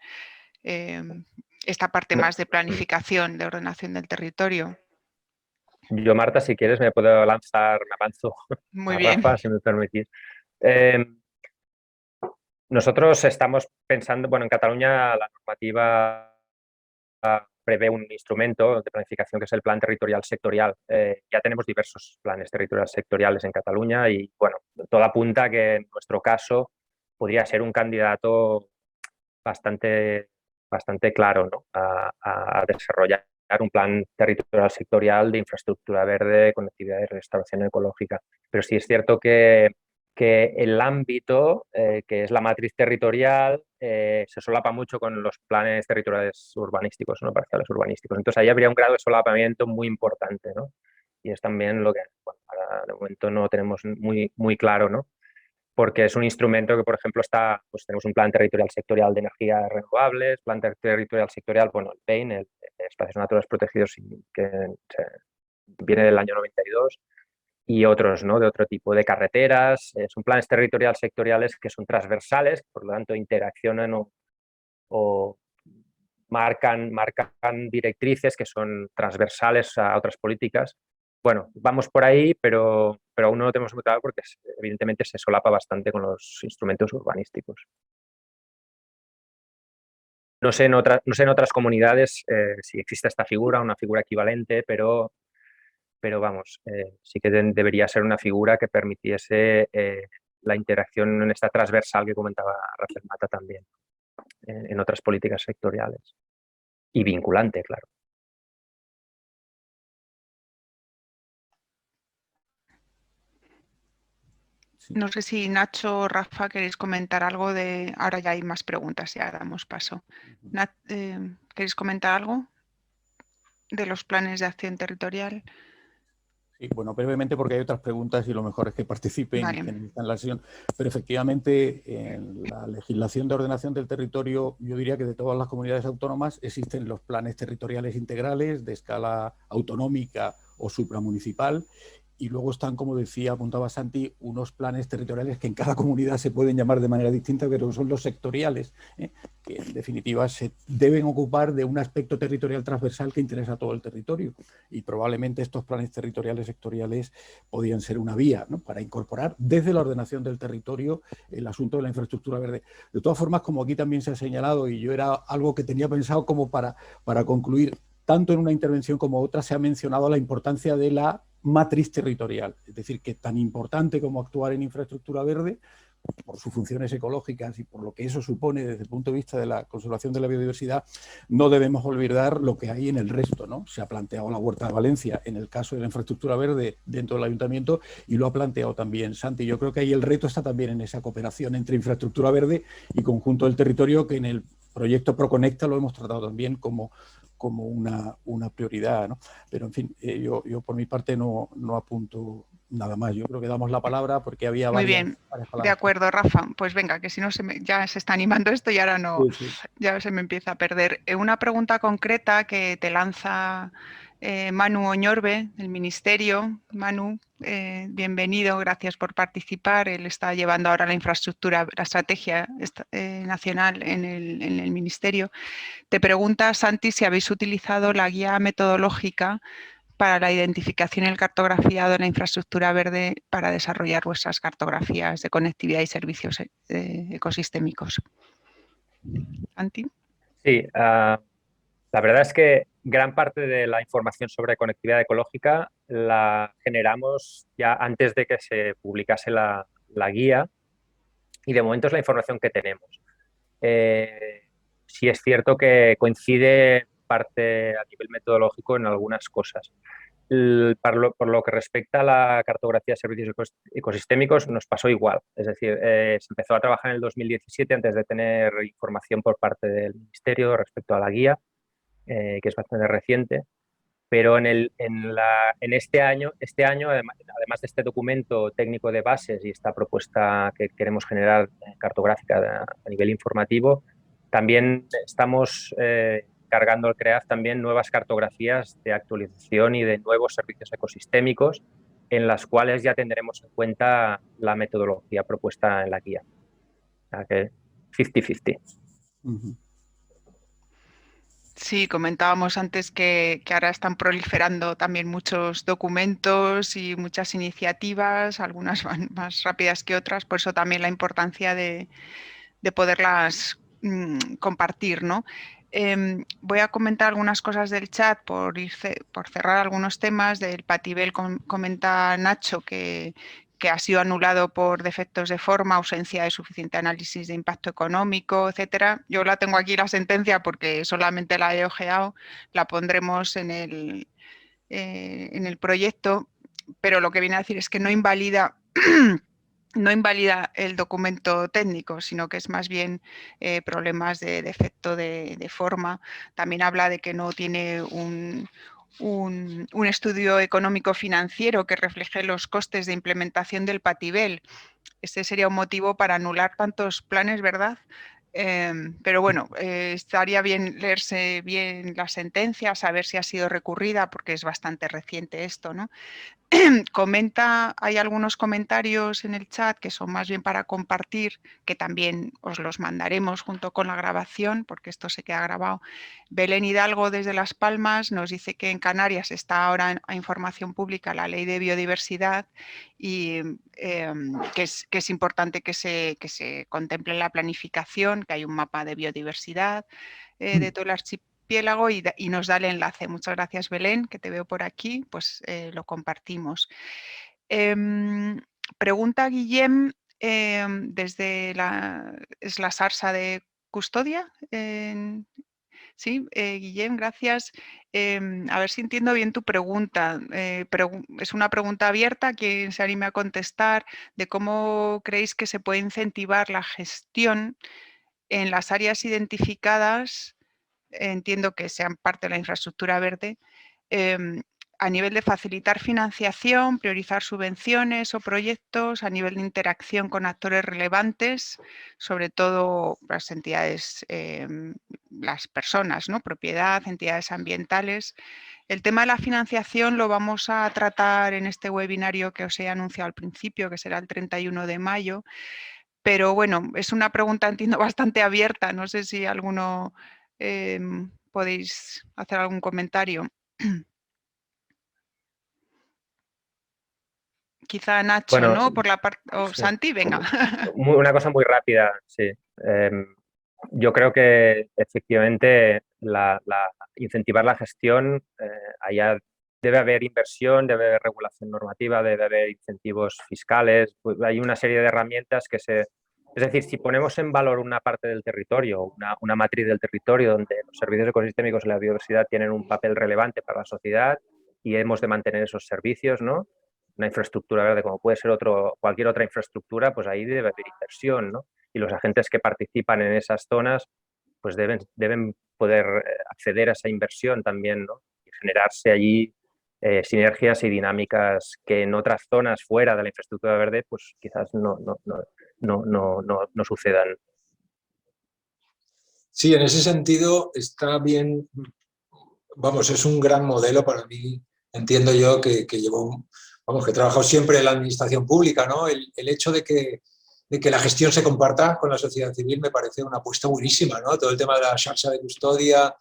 esta parte más de planificación, de ordenación del territorio.
Yo, Marta, si quieres, me puedo lanzar, me avanzo
Muy
a
bien.
Rafa, si me permitís. Nosotros estamos pensando, bueno, en Cataluña la normativa prevé un instrumento de planificación que es el Plan Territorial Sectorial. Ya tenemos diversos planes territoriales sectoriales en Cataluña y, bueno, todo apunta a que en nuestro caso podría ser un candidato bastante claro, ¿no?, a desarrollar un plan territorial sectorial de infraestructura verde, conectividad y restauración ecológica. Pero sí es cierto que el ámbito, que es la matriz territorial, se solapa mucho con los planes territoriales urbanísticos, ¿no?, parciales urbanísticos. Entonces ahí habría un grado de solapamiento muy importante, ¿no? Y es también lo que, bueno, ahora de momento no tenemos muy claro, ¿no?, porque es un instrumento que, por ejemplo, pues tenemos un plan territorial sectorial de energías renovables, plan territorial sectorial, bueno, el PEIN, el Espacios Naturales Protegidos, que viene del año 92, y otros, ¿no?, de otro tipo de carreteras. Son planes territoriales sectoriales que son transversales, por lo tanto interaccionan o marcan directrices que son transversales a otras políticas. Bueno, vamos por ahí, pero aún no lo tenemos muy claro porque evidentemente se solapa bastante con los instrumentos urbanísticos. No sé en otras comunidades si existe esta figura, una figura equivalente, pero vamos, sí que debería ser una figura que permitiese la interacción en esta transversal que comentaba Rafael Mata también, en otras políticas sectoriales. Y vinculante, claro.
Sí.
No sé si Nacho o Rafa queréis comentar algo de... Ahora ya hay más preguntas, ya damos paso. ¿Queréis comentar algo de los planes de acción territorial?
Sí, bueno, brevemente porque hay otras preguntas y lo mejor es que participen
Vale.
quienes están en la sesión. Pero efectivamente, en la legislación de ordenación del territorio, yo diría que de todas las comunidades autónomas existen los planes territoriales integrales de escala autonómica o supramunicipal. Y luego están, como decía, apuntaba Santi, unos planes territoriales que en cada comunidad se pueden llamar de manera distinta, pero son los sectoriales, que en definitiva se deben ocupar de un aspecto territorial transversal que interesa a todo el territorio. Y probablemente estos planes territoriales sectoriales podían ser una vía, ¿no?, para incorporar desde la ordenación del territorio el asunto de la infraestructura verde. De todas formas, como aquí también se ha señalado, y yo era algo que tenía pensado como para concluir, tanto en una intervención como otra se ha mencionado la importancia de la matriz territorial, es decir, que tan importante como actuar en infraestructura verde, por sus funciones ecológicas y por lo que eso supone desde el punto de vista de la conservación de la biodiversidad, no debemos olvidar lo que hay en el resto, ¿no? Se ha planteado la Huerta de Valencia en el caso de la infraestructura verde dentro del ayuntamiento y lo ha planteado también Santi. Yo creo que ahí el reto está también en esa cooperación entre infraestructura verde y conjunto del territorio, que en el proyecto ProConecta lo hemos tratado también como una prioridad, ¿no? Pero, en fin, yo por mi parte no apunto nada más. Yo creo que damos la palabra porque había
Muy
varias
bien, de
palabras.
acuerdo, Rafa. Pues venga, que si no ya se está animando esto y ahora no,
Sí.
ya se me empieza a perder. Una pregunta concreta que te lanza Manu Oñorbe, del Ministerio. Manu, bienvenido, gracias por participar. Él está llevando ahora la infraestructura, la estrategia nacional en el Ministerio. Te pregunta, Santi, si habéis utilizado la guía metodológica para la identificación y el cartografiado de la infraestructura verde para desarrollar vuestras cartografías de conectividad y servicios ecosistémicos. Santi.
Sí, la verdad es que gran parte de la información sobre conectividad ecológica la generamos ya antes de que se publicase la guía, y de momento es la información que tenemos. Sí es cierto que coincide parte a nivel metodológico en algunas cosas. Por lo que respecta a la cartografía de servicios ecosistémicos, nos pasó igual. Es decir, se empezó a trabajar en el 2017 antes de tener información por parte del Ministerio respecto a la guía, que es bastante reciente. Pero en este año, además de este documento técnico de bases y esta propuesta que queremos generar cartográfica a nivel informativo, también estamos cargando al CREAF también nuevas cartografías de actualización y de nuevos servicios ecosistémicos, en las cuales ya tendremos en cuenta la metodología propuesta en la guía. O sea que 50-50.
Sí, comentábamos antes que ahora están proliferando también muchos documentos y muchas iniciativas, algunas van más rápidas que otras, por eso también la importancia de poderlas compartir, ¿no? Voy a comentar algunas cosas del chat por cerrar algunos temas. Del Patibel comenta Nacho que ha sido anulado por defectos de forma, ausencia de suficiente análisis de impacto económico, etcétera. Yo la tengo aquí la sentencia porque solamente la he ojeado, la pondremos en el proyecto, pero lo que viene a decir es que no invalida no invalida el documento técnico, sino que es más bien problemas de defecto de forma. También habla de que no tiene un estudio económico financiero que refleje los costes de implementación del Patibel. Este sería un motivo para anular tantos planes, ¿verdad? Pero bueno, estaría bien leerse bien la sentencia, saber si ha sido recurrida, porque es bastante reciente esto, ¿no? Hay algunos comentarios en el chat que son más bien para compartir, que también os los mandaremos junto con la grabación, porque esto se queda grabado. Belén Hidalgo desde Las Palmas nos dice que en Canarias está ahora a información pública la Ley de Biodiversidad y que es importante que se contemple la planificación, que hay un mapa de biodiversidad de todo el archipiélago y nos da el enlace. Muchas gracias, Belén, que te veo por aquí, pues lo compartimos. Pregunta Guillem desde la Sarsa de Custodia. Sí, Guillem, gracias. A ver si entiendo bien tu pregunta. Es una pregunta abierta, quien se anime a contestar, de cómo creéis que se puede incentivar la gestión en las áreas identificadas. Entiendo que sean parte de la infraestructura verde, a nivel de facilitar financiación, priorizar subvenciones o proyectos, a nivel de interacción con actores relevantes, sobre todo las entidades, las personas, ¿no? Propiedad, entidades ambientales. El tema de la financiación lo vamos a tratar en este webinario que os he anunciado al principio, que será el 31 de mayo, pero bueno, es una pregunta, entiendo, bastante abierta. No sé si alguno podéis hacer algún comentario. Quizá Nacho,
Bueno,
¿no? Por la parte... O
sí.
Santi, venga.
Una cosa muy rápida, sí. Yo creo que efectivamente incentivar la gestión, allá debe haber inversión, debe haber regulación normativa, debe haber incentivos fiscales. Pues hay una serie de herramientas que se... Es decir, si ponemos en valor una parte del territorio, una matriz del territorio donde los servicios ecosistémicos y la biodiversidad tienen un papel relevante para la sociedad y hemos de mantener esos servicios, ¿no? Una infraestructura verde como puede ser cualquier otra infraestructura, pues ahí debe haber inversión, ¿no? Y los agentes que participan en esas zonas pues deben poder acceder a esa inversión también, ¿no? Y generarse allí sinergias y dinámicas que en otras zonas fuera de la infraestructura verde pues quizás no sucedan.
Sí, en ese sentido está bien vamos, es un gran modelo para mí. Entiendo yo que llevo, vamos, que he trabajado siempre en la administración pública, ¿no? El hecho de que la gestión se comparta con la sociedad civil me parece una apuesta buenísima, ¿no? Todo el tema de la xarxa de custodia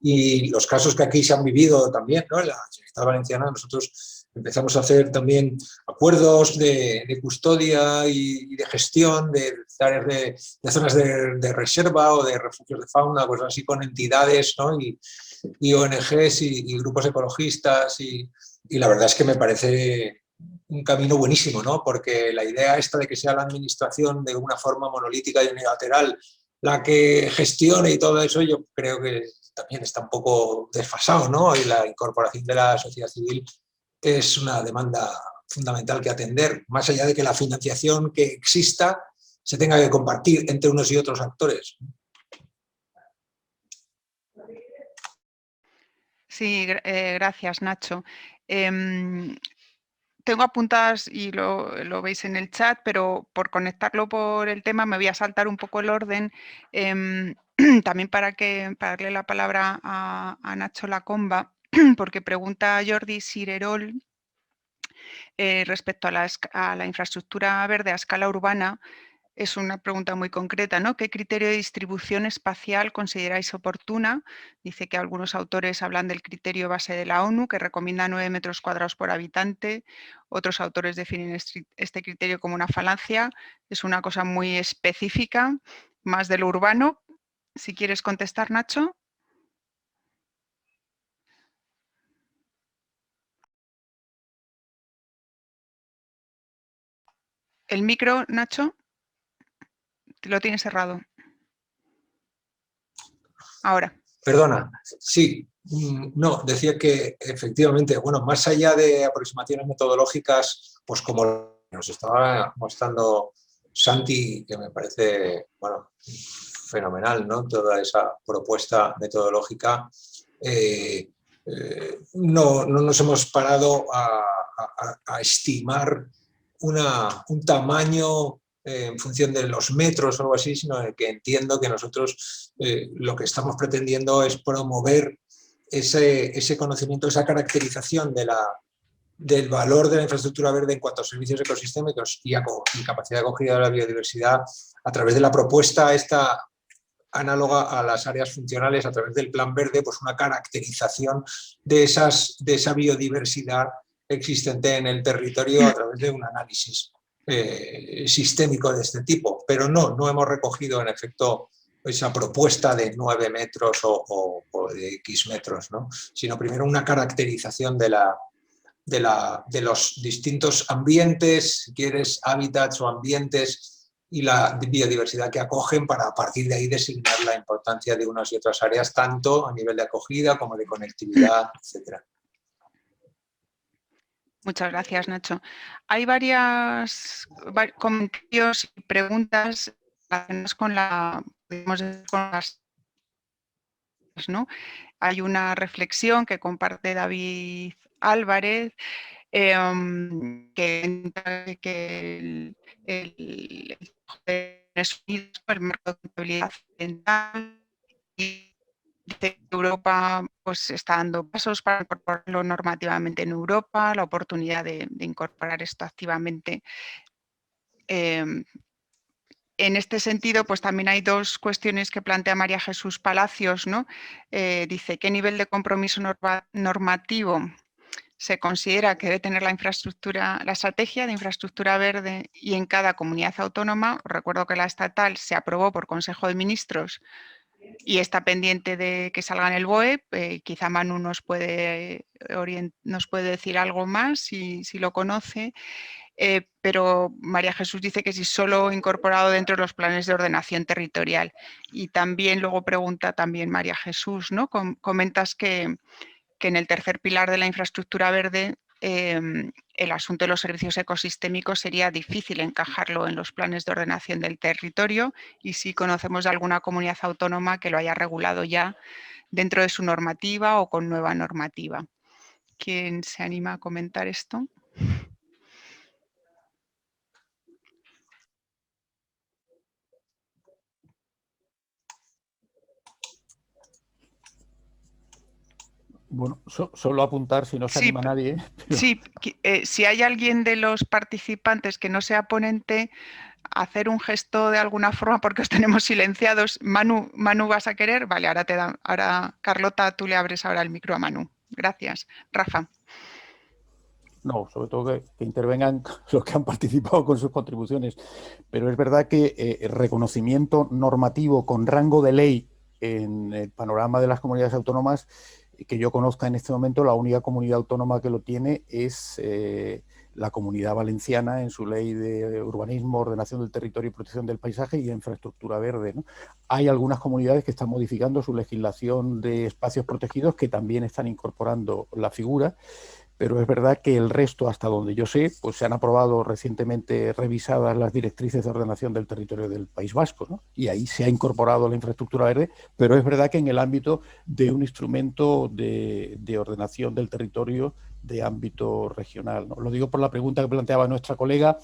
y los casos que aquí se han vivido también, ¿no? En la Generalitat Valenciana nosotros empezamos a hacer también acuerdos de custodia y de gestión de áreas de zonas de reserva o de refugios de fauna, cosas así, con entidades, ¿no? Y ONGs y grupos ecologistas y la verdad es que me parece un camino buenísimo, ¿no? Porque la idea esta de que sea la administración de una forma monolítica y unilateral la que gestione y todo eso, yo creo que también está un poco desfasado, ¿no? Y la incorporación de la sociedad civil es una demanda fundamental que atender, más allá de que la financiación que exista se tenga que compartir entre unos y otros actores.
Sí, gracias, Nacho. Tengo apuntadas y lo veis en el chat, pero por conectarlo por el tema me voy a saltar un poco el orden. También para darle la palabra a Nacho Lacomba, porque pregunta Jordi Sirerol respecto a la infraestructura verde a escala urbana. Es una pregunta muy concreta, ¿no? ¿Qué criterio de distribución espacial consideráis oportuna? Dice que algunos autores hablan del criterio base de la ONU, que recomienda 9 metros cuadrados por habitante. Otros autores definen este criterio como una falacia. Es una cosa muy específica, más de lo urbano. Si quieres contestar, Nacho. El micro, Nacho, lo tienes cerrado. Ahora.
Perdona, sí, no, decía que efectivamente, bueno, más allá de aproximaciones metodológicas, pues como nos estaba mostrando Santi, que me parece, bueno, fenomenal, ¿no? Toda esa propuesta metodológica, no nos hemos parado a estimar un tamaño en función de los metros o algo así, sino que entiendo que nosotros lo que estamos pretendiendo es promover ese conocimiento, esa caracterización del valor de la infraestructura verde en cuanto a servicios ecosistémicos y capacidad de acogida de la biodiversidad a través de la propuesta esta análoga a las áreas funcionales a través del Plan Verde, pues una caracterización de esa biodiversidad existente en el territorio a través de un análisis sistémico de este tipo. Pero no hemos recogido en efecto esa propuesta de 9 metros o de X metros, ¿no? Sino primero una caracterización de los distintos ambientes, si quieres, hábitats o ambientes y la biodiversidad que acogen para a partir de ahí designar la importancia de unas y otras áreas, tanto a nivel de acogida como de conectividad, etc.
Muchas gracias, Nacho. Hay varios comentarios y preguntas relacionadas con las, ¿no? Hay una reflexión que comparte David Álvarez, que el marco de contabilidad ambiental y dice que Europa pues, está dando pasos para incorporarlo normativamente en Europa, la oportunidad de incorporar esto activamente. En este sentido, pues también hay dos cuestiones que plantea María Jesús Palacios, ¿no? Dice, ¿qué nivel de compromiso normativo se considera que debe tener la estrategia de infraestructura verde y en cada comunidad autónoma? Recuerdo que la estatal se aprobó por Consejo de Ministros y está pendiente de que salga en el BOE. Quizá Manu nos puede decir algo más si lo conoce. Pero María Jesús dice que si solo incorporado dentro de los planes de ordenación territorial. Y también luego pregunta también María Jesús, ¿no? Comentas que en el tercer pilar de la infraestructura verde el asunto de los servicios ecosistémicos sería difícil encajarlo en los planes de ordenación del territorio y si conocemos de alguna comunidad autónoma que lo haya regulado ya dentro de su normativa o con nueva normativa. ¿Quién se anima a comentar esto?
Bueno, solo apuntar, si no se anima nadie. Pero...
Sí, si hay alguien de los participantes que no sea ponente, hacer un gesto de alguna forma porque os tenemos silenciados. Manu, ¿vas a querer? Vale, ahora Carlota, tú le abres ahora el micro a Manu. Gracias. Rafa.
No, sobre todo que intervengan los que han participado con sus contribuciones. Pero es verdad que el reconocimiento normativo con rango de ley en el panorama de las comunidades autónomas, que yo conozca en este momento, la única comunidad autónoma que lo tiene es la Comunidad Valenciana en su ley de urbanismo, ordenación del territorio y protección del paisaje y de infraestructura verde, ¿no? Hay algunas comunidades que están modificando su legislación de espacios protegidos que también están incorporando la figura. Pero es verdad que el resto, hasta donde yo sé, pues se han aprobado recientemente revisadas las directrices de ordenación del territorio del País Vasco, ¿no? Y ahí se ha incorporado la infraestructura verde, pero es verdad que en el ámbito de un instrumento de ordenación del territorio de ámbito regional, ¿no? Lo digo por la pregunta que planteaba nuestra colega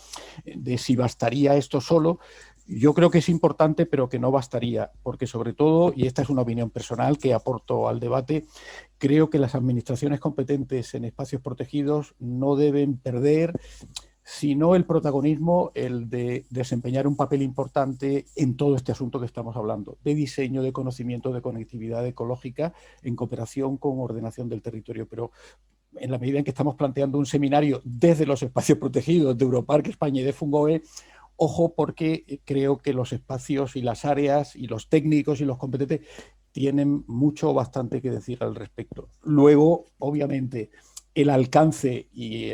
de si bastaría esto solo. Yo creo que es importante, pero que no bastaría, porque sobre todo, y esta es una opinión personal que aporto al debate, creo que las administraciones competentes en espacios protegidos no deben perder, sino el protagonismo, el de desempeñar un papel importante en todo este asunto que estamos hablando, de diseño, de conocimiento, de conectividad ecológica, en cooperación con ordenación del territorio. Pero en la medida en que estamos planteando un seminario desde los espacios protegidos de Europark España y de Fungoe, ojo, porque creo que los espacios y las áreas y los técnicos y los competentes tienen mucho o bastante que decir al respecto. Luego, obviamente, el alcance y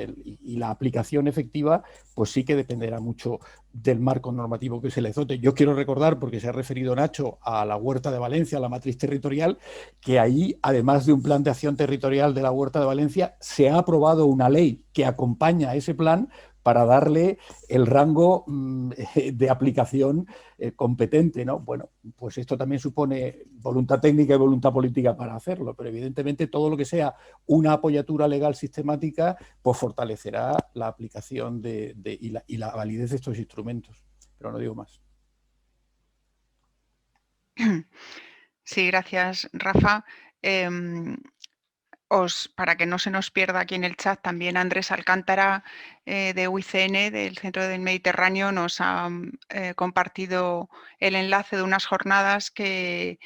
la aplicación efectiva, pues sí que dependerá mucho del marco normativo que se le dote. Yo quiero recordar, porque se ha referido Nacho a la Huerta de Valencia, a la matriz territorial, que ahí, además de un plan de acción territorial de la Huerta de Valencia, se ha aprobado una ley que acompaña a ese plan para darle el rango de aplicación competente, ¿no? Bueno, pues esto también supone voluntad técnica y voluntad política para hacerlo, pero evidentemente todo lo que sea una apoyatura legal sistemática, pues fortalecerá la aplicación y la validez de estos instrumentos. Pero no digo más.
Sí, gracias, Rafa. Para que no se nos pierda aquí en el chat, también Andrés Alcántara de UICN, del Centro del Mediterráneo, nos ha compartido el enlace de unas jornadas que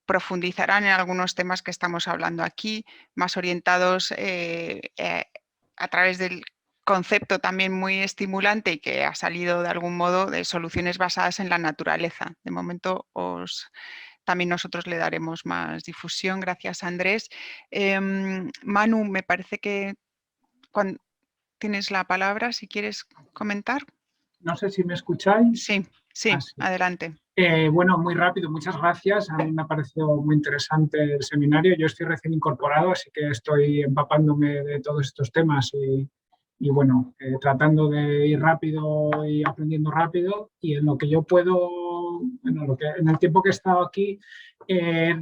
profundizarán en algunos temas que estamos hablando aquí, más orientados a través del concepto también muy estimulante y que ha salido de algún modo de soluciones basadas en la naturaleza. De momento también nosotros le daremos más difusión. Gracias, Andrés. Manu, me parece que tienes la palabra, si quieres comentar.
No sé si me escucháis.
Sí, adelante.
Bueno, muy rápido, muchas gracias. A mí me ha parecido muy interesante el seminario. Yo estoy recién incorporado, así que estoy empapándome de todos estos temas y bueno, tratando de ir rápido y aprendiendo rápido. Y en lo que yo puedo, en el tiempo que he estado aquí,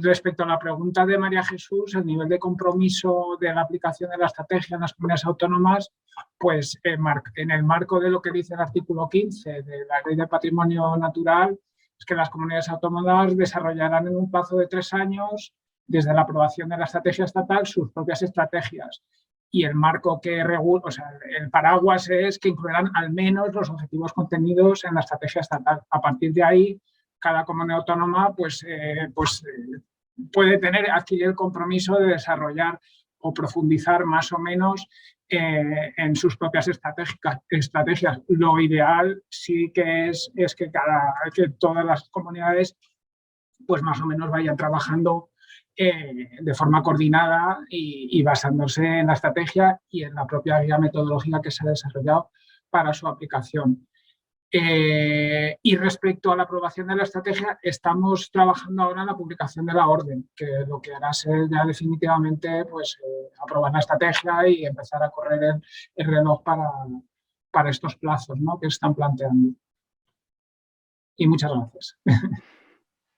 respecto a la pregunta de María Jesús, el nivel de compromiso de la aplicación de la estrategia en las comunidades autónomas, pues en el marco de lo que dice el artículo 15 de la Ley de Patrimonio Natural, es que las comunidades autónomas desarrollarán en un plazo de 3 años, desde la aprobación de la estrategia estatal, sus propias estrategias. Y el marco que regula, o sea, el paraguas es que incluirán al menos los objetivos contenidos en la estrategia estatal. A partir de ahí, cada comunidad autónoma puede adquirir el compromiso de desarrollar o profundizar más o menos en sus propias estrategias. Lo ideal sí que es que todas las comunidades pues más o menos vayan trabajando de forma coordinada y basándose en la estrategia y en la propia guía metodológica que se ha desarrollado para su aplicación. Y respecto a la aprobación de la estrategia, estamos trabajando ahora en la publicación de la orden, que lo que hará ser ya definitivamente pues, aprobar la estrategia y empezar a correr el reloj para estos plazos, ¿no?, que están planteando. Y muchas gracias.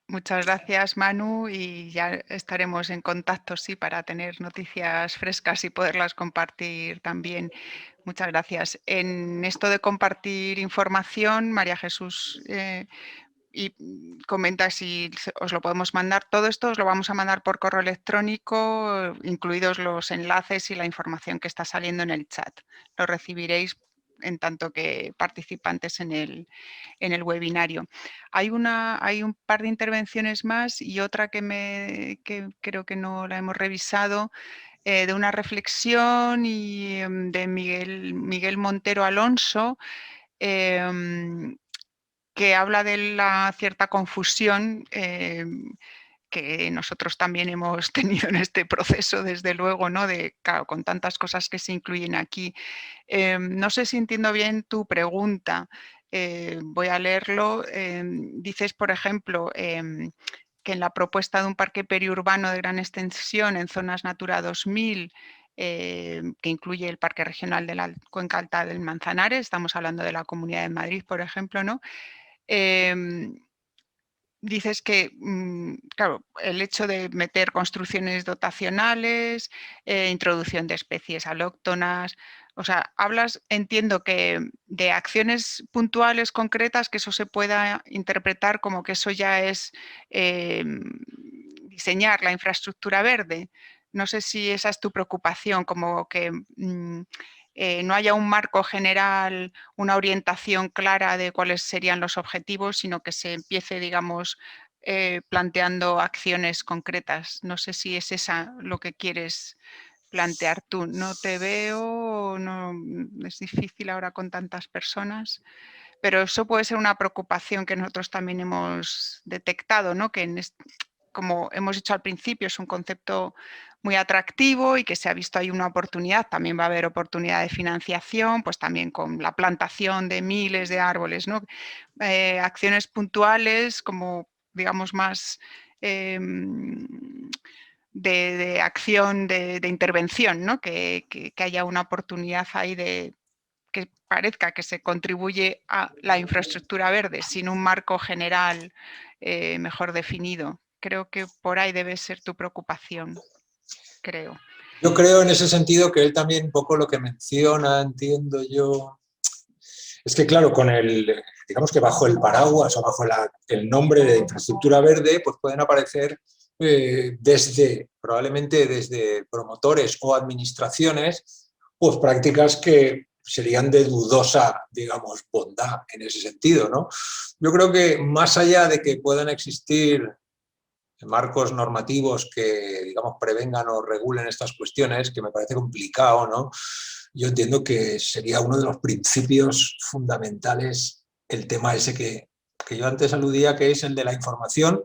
Muchas gracias, Manu, y ya estaremos en contacto, sí, para tener noticias frescas y poderlas compartir también. Muchas gracias. En esto de compartir información, María Jesús comenta si os lo podemos mandar. Todo esto os lo vamos a mandar por correo electrónico, incluidos los enlaces y la información que está saliendo en el chat. Lo recibiréis en tanto que participantes en el webinario. Hay un par de intervenciones más y otra que creo que no la hemos revisado, de una reflexión de Miguel Montero Alonso, que habla de la cierta confusión que nosotros también hemos tenido en este proceso, desde luego, ¿no? Claro, con tantas cosas que se incluyen aquí. No sé si entiendo bien tu pregunta. Voy a leerlo. Dices, por ejemplo, que en la propuesta de un parque periurbano de gran extensión en zonas Natura 2000, que incluye el Parque Regional de la Cuenca Alta del Manzanares, estamos hablando de la Comunidad de Madrid, por ejemplo, ¿no? Dices que, claro, el hecho de meter construcciones dotacionales, introducción de especies alóctonas, o sea, entiendo que de acciones puntuales, concretas, que eso se pueda interpretar como que eso ya es diseñar la infraestructura verde. No sé si esa es tu preocupación, como que no haya un marco general, una orientación clara de cuáles serían los objetivos, sino que se empiece, digamos, planteando acciones concretas. No sé si es esa lo que quieres plantear tú. No te veo, no, es difícil ahora con tantas personas, pero eso puede ser una preocupación que nosotros también hemos detectado, ¿no? Que como hemos dicho al principio, es un concepto muy atractivo y que se ha visto ahí una oportunidad. También va a haber oportunidad de financiación, pues también con la plantación de miles de árboles, ¿no? Acciones puntuales como, digamos, más de acción, de intervención, ¿no? Que haya una oportunidad ahí de que parezca que se contribuye a la infraestructura verde sin un marco general mejor definido. Creo que por ahí debe ser tu preocupación, creo.
Yo creo en ese sentido que él también un poco lo que menciona, entiendo yo, es que claro, con digamos que bajo el paraguas o bajo el nombre de infraestructura verde, pues pueden aparecer probablemente desde promotores o administraciones, pues prácticas que serían de dudosa, digamos, bondad en ese sentido, ¿no? Yo creo que más allá de que puedan existir marcos normativos que, digamos, prevengan o regulen estas cuestiones, que me parece complicado, ¿no? Yo entiendo que sería uno de los principios fundamentales el tema ese que yo antes aludía, que es el de la información,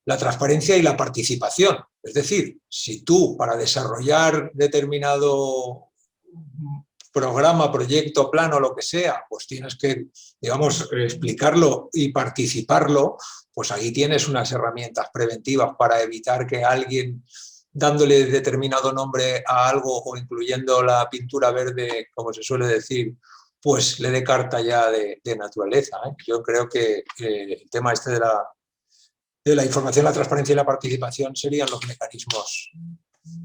la transparencia y la participación. Es decir, si tú para desarrollar determinado programa, proyecto, plan o lo que sea, pues tienes que, digamos, explicarlo y participarlo, pues ahí tienes unas herramientas preventivas para evitar que alguien, dándole determinado nombre a algo o incluyendo la pintura verde, como se suele decir, pues le dé carta ya de naturaleza, ¿eh? Yo creo que el tema este de la información, la transparencia y la participación serían los mecanismos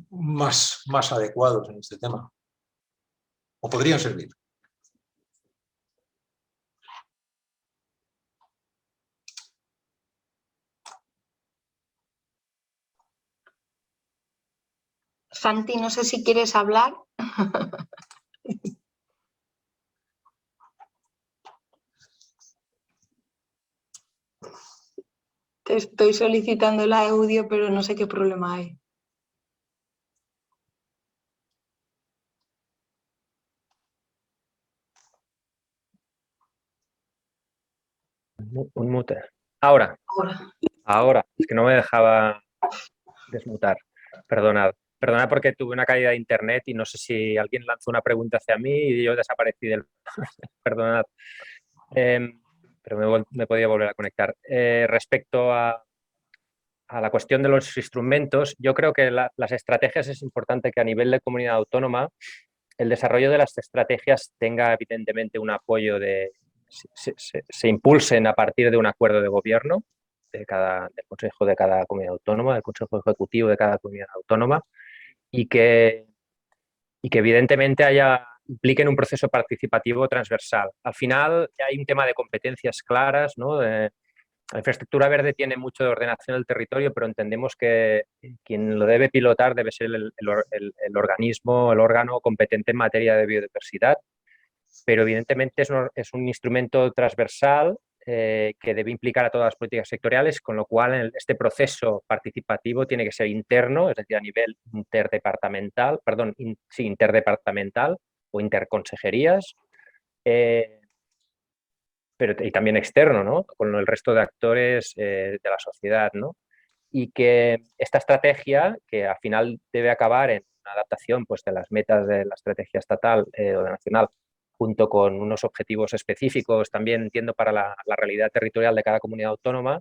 más adecuados en este tema. O podrían servir.
Santi, no sé si quieres hablar. Te estoy solicitando el audio, pero no sé qué problema hay.
Un mute. Ahora. Es que no me dejaba desmutar. Perdonad porque tuve una caída de internet y no sé si alguien lanzó una pregunta hacia mí y yo desaparecí del... Perdonad. Pero me podía volver a conectar. Respecto a la cuestión de los instrumentos, yo creo que las estrategias es importante que a nivel de comunidad autónoma el desarrollo de las estrategias tenga evidentemente un apoyo se impulsen a partir de un acuerdo de gobierno del Consejo de cada comunidad autónoma, del Consejo Ejecutivo de cada comunidad autónoma y que evidentemente impliquen un proceso participativo transversal. Al final ya hay un tema de competencias claras, ¿no? La infraestructura verde tiene mucho de ordenación del territorio, pero entendemos que quien lo debe pilotar debe ser el organismo, el órgano competente en materia de biodiversidad. Pero evidentemente es un instrumento transversal que debe implicar a todas las políticas sectoriales, con lo cual este proceso participativo tiene que ser interno, es decir, a nivel interdepartamental, interdepartamental o interconsejerías, y también externo, ¿no? Con el resto de actores de la sociedad, ¿no? Y que esta estrategia, que al final debe acabar en una adaptación pues, de las metas de la estrategia estatal o de nacional, junto con unos objetivos específicos, también entiendo para la realidad territorial de cada comunidad autónoma,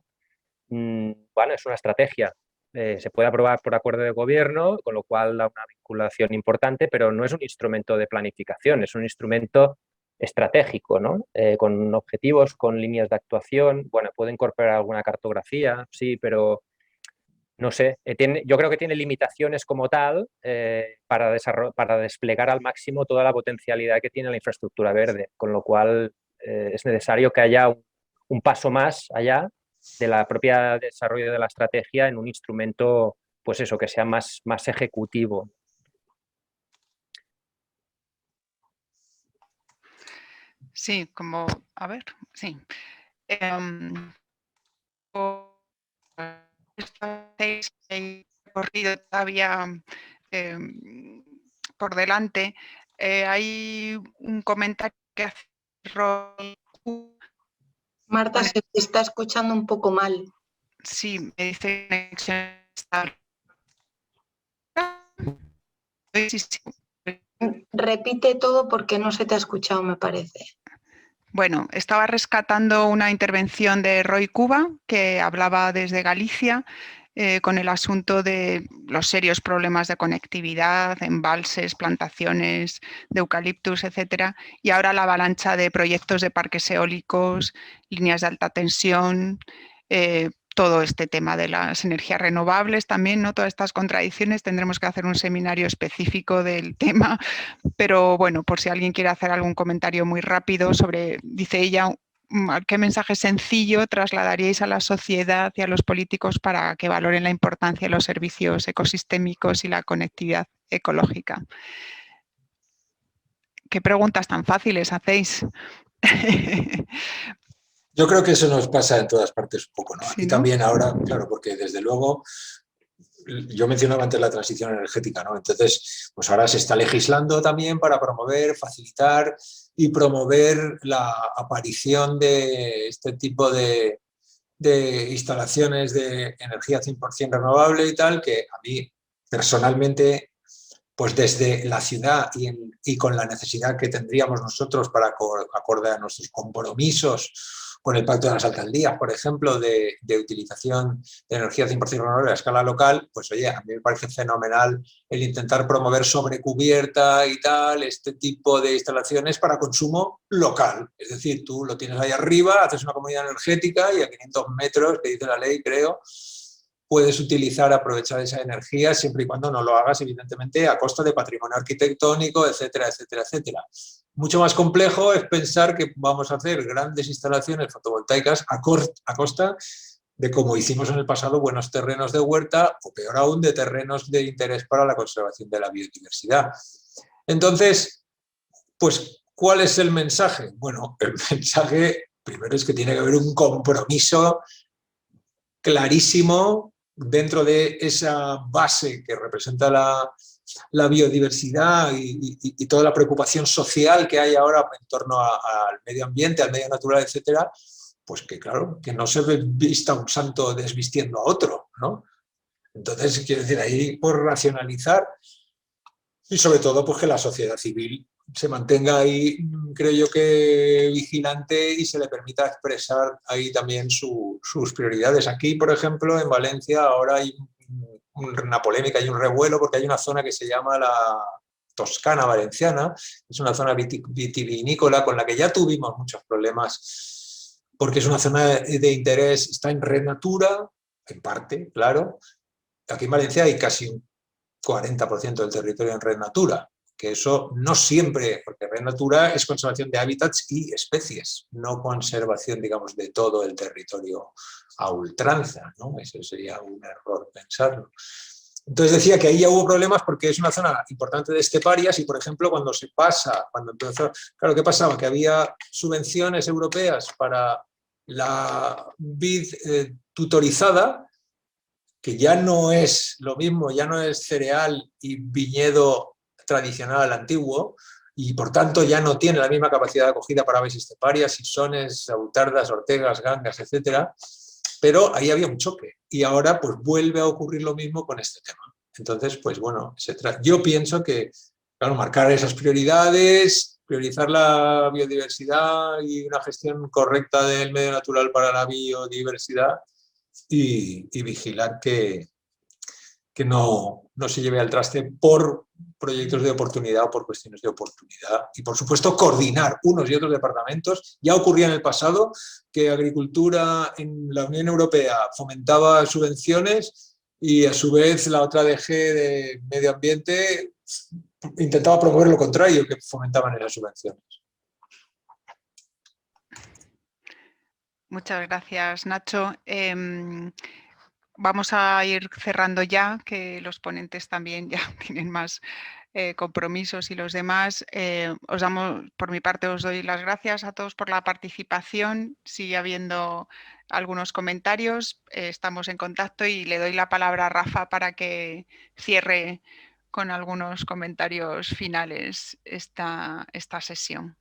bueno, es una estrategia. Se puede aprobar por acuerdo de gobierno, con lo cual da una vinculación importante, pero no es un instrumento de planificación, es un instrumento estratégico, ¿no? Con objetivos, con líneas de actuación. Bueno, puede incorporar alguna cartografía, sí, pero no sé. Yo creo que tiene limitaciones como tal para desplegar al máximo toda la potencialidad que tiene la infraestructura verde, con lo cual es necesario que haya un paso más allá de la propia desarrollo de la estrategia en un instrumento, pues eso, que sea más ejecutivo.
Sí, sí. Recorrido todavía por delante. Hay un comentario que hace Roy.
Marta, se te está escuchando un poco mal.
Sí, me dice conexión estable.
Repite todo porque no se te ha escuchado, me parece.
Bueno, estaba rescatando una intervención de Roy Cuba, que hablaba desde Galicia con el asunto de los serios problemas de conectividad, embalses, plantaciones de eucaliptus, etcétera, y ahora la avalancha de proyectos de parques eólicos, líneas de alta tensión, todo este tema de las energías renovables también, ¿no? Todas estas contradicciones, tendremos que hacer un seminario específico del tema, pero bueno, por si alguien quiere hacer algún comentario muy rápido sobre, dice ella, ¿qué mensaje sencillo trasladaríais a la sociedad y a los políticos para que valoren la importancia de los servicios ecosistémicos y la conectividad ecológica? ¿Qué preguntas tan fáciles hacéis?
Yo creo que eso nos pasa en todas partes un poco, ¿no?
Sí,
Aquí
¿no?
también ahora, claro, porque desde luego, yo mencionaba antes la transición energética, ¿no? Entonces, pues ahora se está legislando también para promover, facilitar y promover la aparición de este tipo de instalaciones de energía 100% renovable y tal, que a mí personalmente, pues desde la ciudad y con la necesidad que tendríamos nosotros para acorde a nuestros compromisos con el Pacto de las Alcaldías, por ejemplo, de utilización de energía 100% renovable a escala local, pues oye, a mí me parece fenomenal el intentar promover sobre cubierta y tal, este tipo de instalaciones para consumo local. Es decir, tú lo tienes ahí arriba, haces una comunidad energética y a 500 metros, que dice la ley, creo, puedes utilizar, aprovechar esa energía siempre y cuando no lo hagas, evidentemente, a costa de patrimonio arquitectónico, etcétera, etcétera, etcétera. Mucho más complejo es pensar que vamos a hacer grandes instalaciones fotovoltaicas a costa de, como hicimos en el pasado, buenos terrenos de huerta o, peor aún, de terrenos de interés para la conservación de la biodiversidad. Entonces, pues, ¿cuál es el mensaje? Bueno, el mensaje primero es que tiene que haber un compromiso clarísimo dentro de esa base que representa la biodiversidad y toda la preocupación social que hay ahora en torno al medio ambiente, al medio natural, etcétera, pues que claro, que no se vista un santo desvistiendo a otro, ¿no? Entonces, quiero decir, ahí por racionalizar y sobre todo pues que la sociedad civil se mantenga ahí, creo yo que vigilante y se le permita expresar ahí también sus prioridades. Aquí, por ejemplo, en Valencia ahora hay una polémica, hay un revuelo porque hay una zona que se llama la Toscana Valenciana, es una zona vitivinícola con la que ya tuvimos muchos problemas porque es una zona de interés, está en Red Natura, en parte, claro. Aquí en Valencia hay casi un 40% del territorio en Red Natura. que eso no siempre, porque Red Natura es conservación de hábitats y especies, no conservación, digamos, de todo el territorio a ultranza, ¿no? Eso sería un error pensarlo. Entonces decía que ahí ya hubo problemas porque es una zona importante de esteparias y, por ejemplo, cuando empezó, claro, ¿qué pasaba? Que había subvenciones europeas para la vid tutorizada, que ya no es lo mismo, ya no es cereal y viñedo tradicional antiguo, y por tanto ya no tiene la misma capacidad de acogida para aves esteparias, sisones, autardas, ortegas, gangas, etcétera. Pero ahí había un choque y ahora pues vuelve a ocurrir lo mismo con este tema. Entonces, pues bueno, yo pienso que, claro, marcar esas prioridades, priorizar la biodiversidad y una gestión correcta del medio natural para la biodiversidad y vigilar que no se lleve al traste por proyectos de oportunidad o por cuestiones de oportunidad. Y, por supuesto, coordinar unos y otros departamentos. Ya ocurría en el pasado que Agricultura en la Unión Europea fomentaba subvenciones y, a su vez, la otra DG de Medio Ambiente intentaba promover lo contrario, que fomentaban esas subvenciones.
Muchas gracias, Nacho. Vamos a ir cerrando ya, que los ponentes también ya tienen más compromisos y los demás. Por mi parte, os doy las gracias a todos por la participación. Sigue habiendo algunos comentarios, estamos en contacto y le doy la palabra a Rafa para que cierre con algunos comentarios finales esta sesión.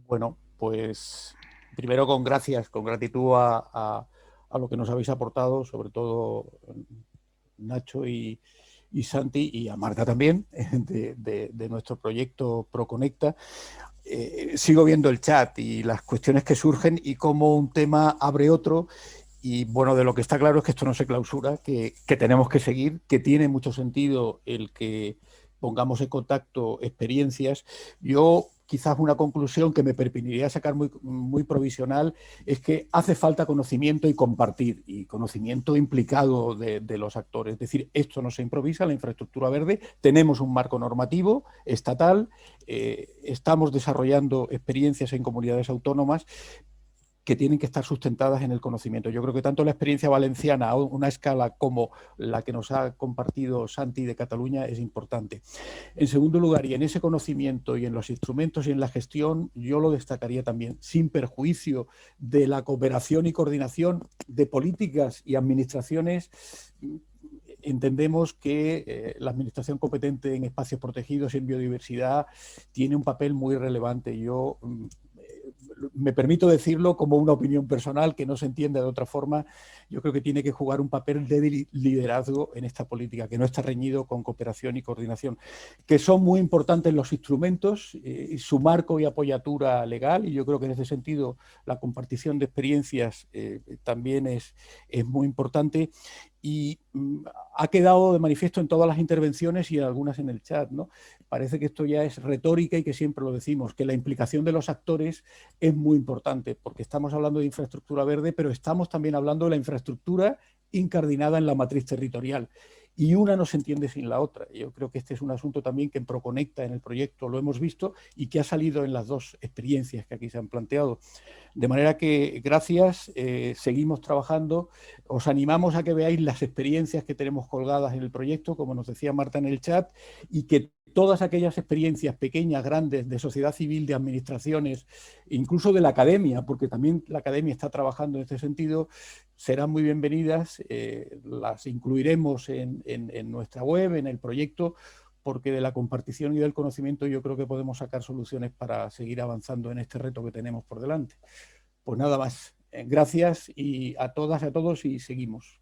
Bueno, pues primero con gratitud a lo que nos habéis aportado, sobre todo Nacho y Santi, y a Marta también, de nuestro proyecto ProConecta. Sigo viendo el chat y las cuestiones que surgen y cómo un tema abre otro. Y bueno, de lo que está claro es que esto no se clausura, que tenemos que seguir, que tiene mucho sentido el que pongamos en contacto experiencias. Yo quizás una conclusión que me permitiría sacar muy provisional es que hace falta conocimiento y compartir, y conocimiento implicado de los actores. Es decir, esto no se improvisa, la infraestructura verde, tenemos un marco normativo estatal, estamos desarrollando experiencias en comunidades autónomas que tienen que estar sustentadas en el conocimiento. Yo creo que tanto la experiencia valenciana a una escala como la que nos ha compartido Santi de Cataluña es importante. En segundo lugar, y en ese conocimiento y en los instrumentos y en la gestión, yo lo destacaría también, sin perjuicio de la cooperación y coordinación de políticas y administraciones. Entendemos que la administración competente en espacios protegidos y en biodiversidad tiene un papel muy relevante. Yo me permito decirlo como una opinión personal que no se entiende de otra forma. Yo creo que tiene que jugar un papel de liderazgo en esta política, que no está reñido con cooperación y coordinación, que son muy importantes los instrumentos, su marco y apoyatura legal, y yo creo que en ese sentido la compartición de experiencias también es muy importante. Y ha quedado de manifiesto en todas las intervenciones y en algunas en el chat, ¿no? Parece que esto ya es retórica y que siempre lo decimos, que la implicación de los actores es muy importante, porque estamos hablando de infraestructura verde, pero estamos también hablando de la infraestructura incardinada en la matriz territorial. Y una no se entiende sin la otra. Yo creo que este es un asunto también que en ProConecta, en el proyecto, lo hemos visto y que ha salido en las dos experiencias que aquí se han planteado. De manera que gracias, seguimos trabajando. Os animamos a que veáis las experiencias que tenemos colgadas en el proyecto, como nos decía Marta en el chat, y que todas aquellas experiencias pequeñas, grandes, de sociedad civil, de administraciones, incluso de la academia, porque también la academia está trabajando en este sentido, serán muy bienvenidas. Las incluiremos en nuestra web, en el proyecto, porque de la compartición y del conocimiento yo creo que podemos sacar soluciones para seguir avanzando en este reto que tenemos por delante. Pues nada más. Gracias y a todas y a todos, y seguimos.